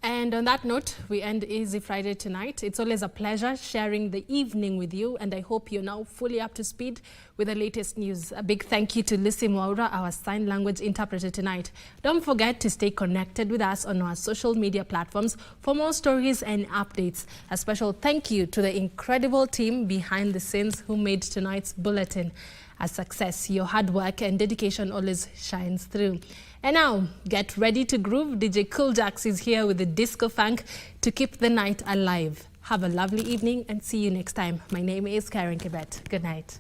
And on that note, we end Easy Friday tonight. It's always a pleasure sharing the evening with you, and I hope you're now fully up to speed with the latest news. A big thank you to Lucy Mwaura, our sign language interpreter tonight. Don't forget to stay connected with us on our social media platforms for more stories and updates. A special thank you to the incredible team behind the scenes who made tonight's bulletin a success. Your hard work and dedication always shines through. And now, get ready to groove. DJ Cool Jacks is here with the disco funk to keep the night alive. Have a lovely evening and see you next time. My name is Karen Kibet. Good night.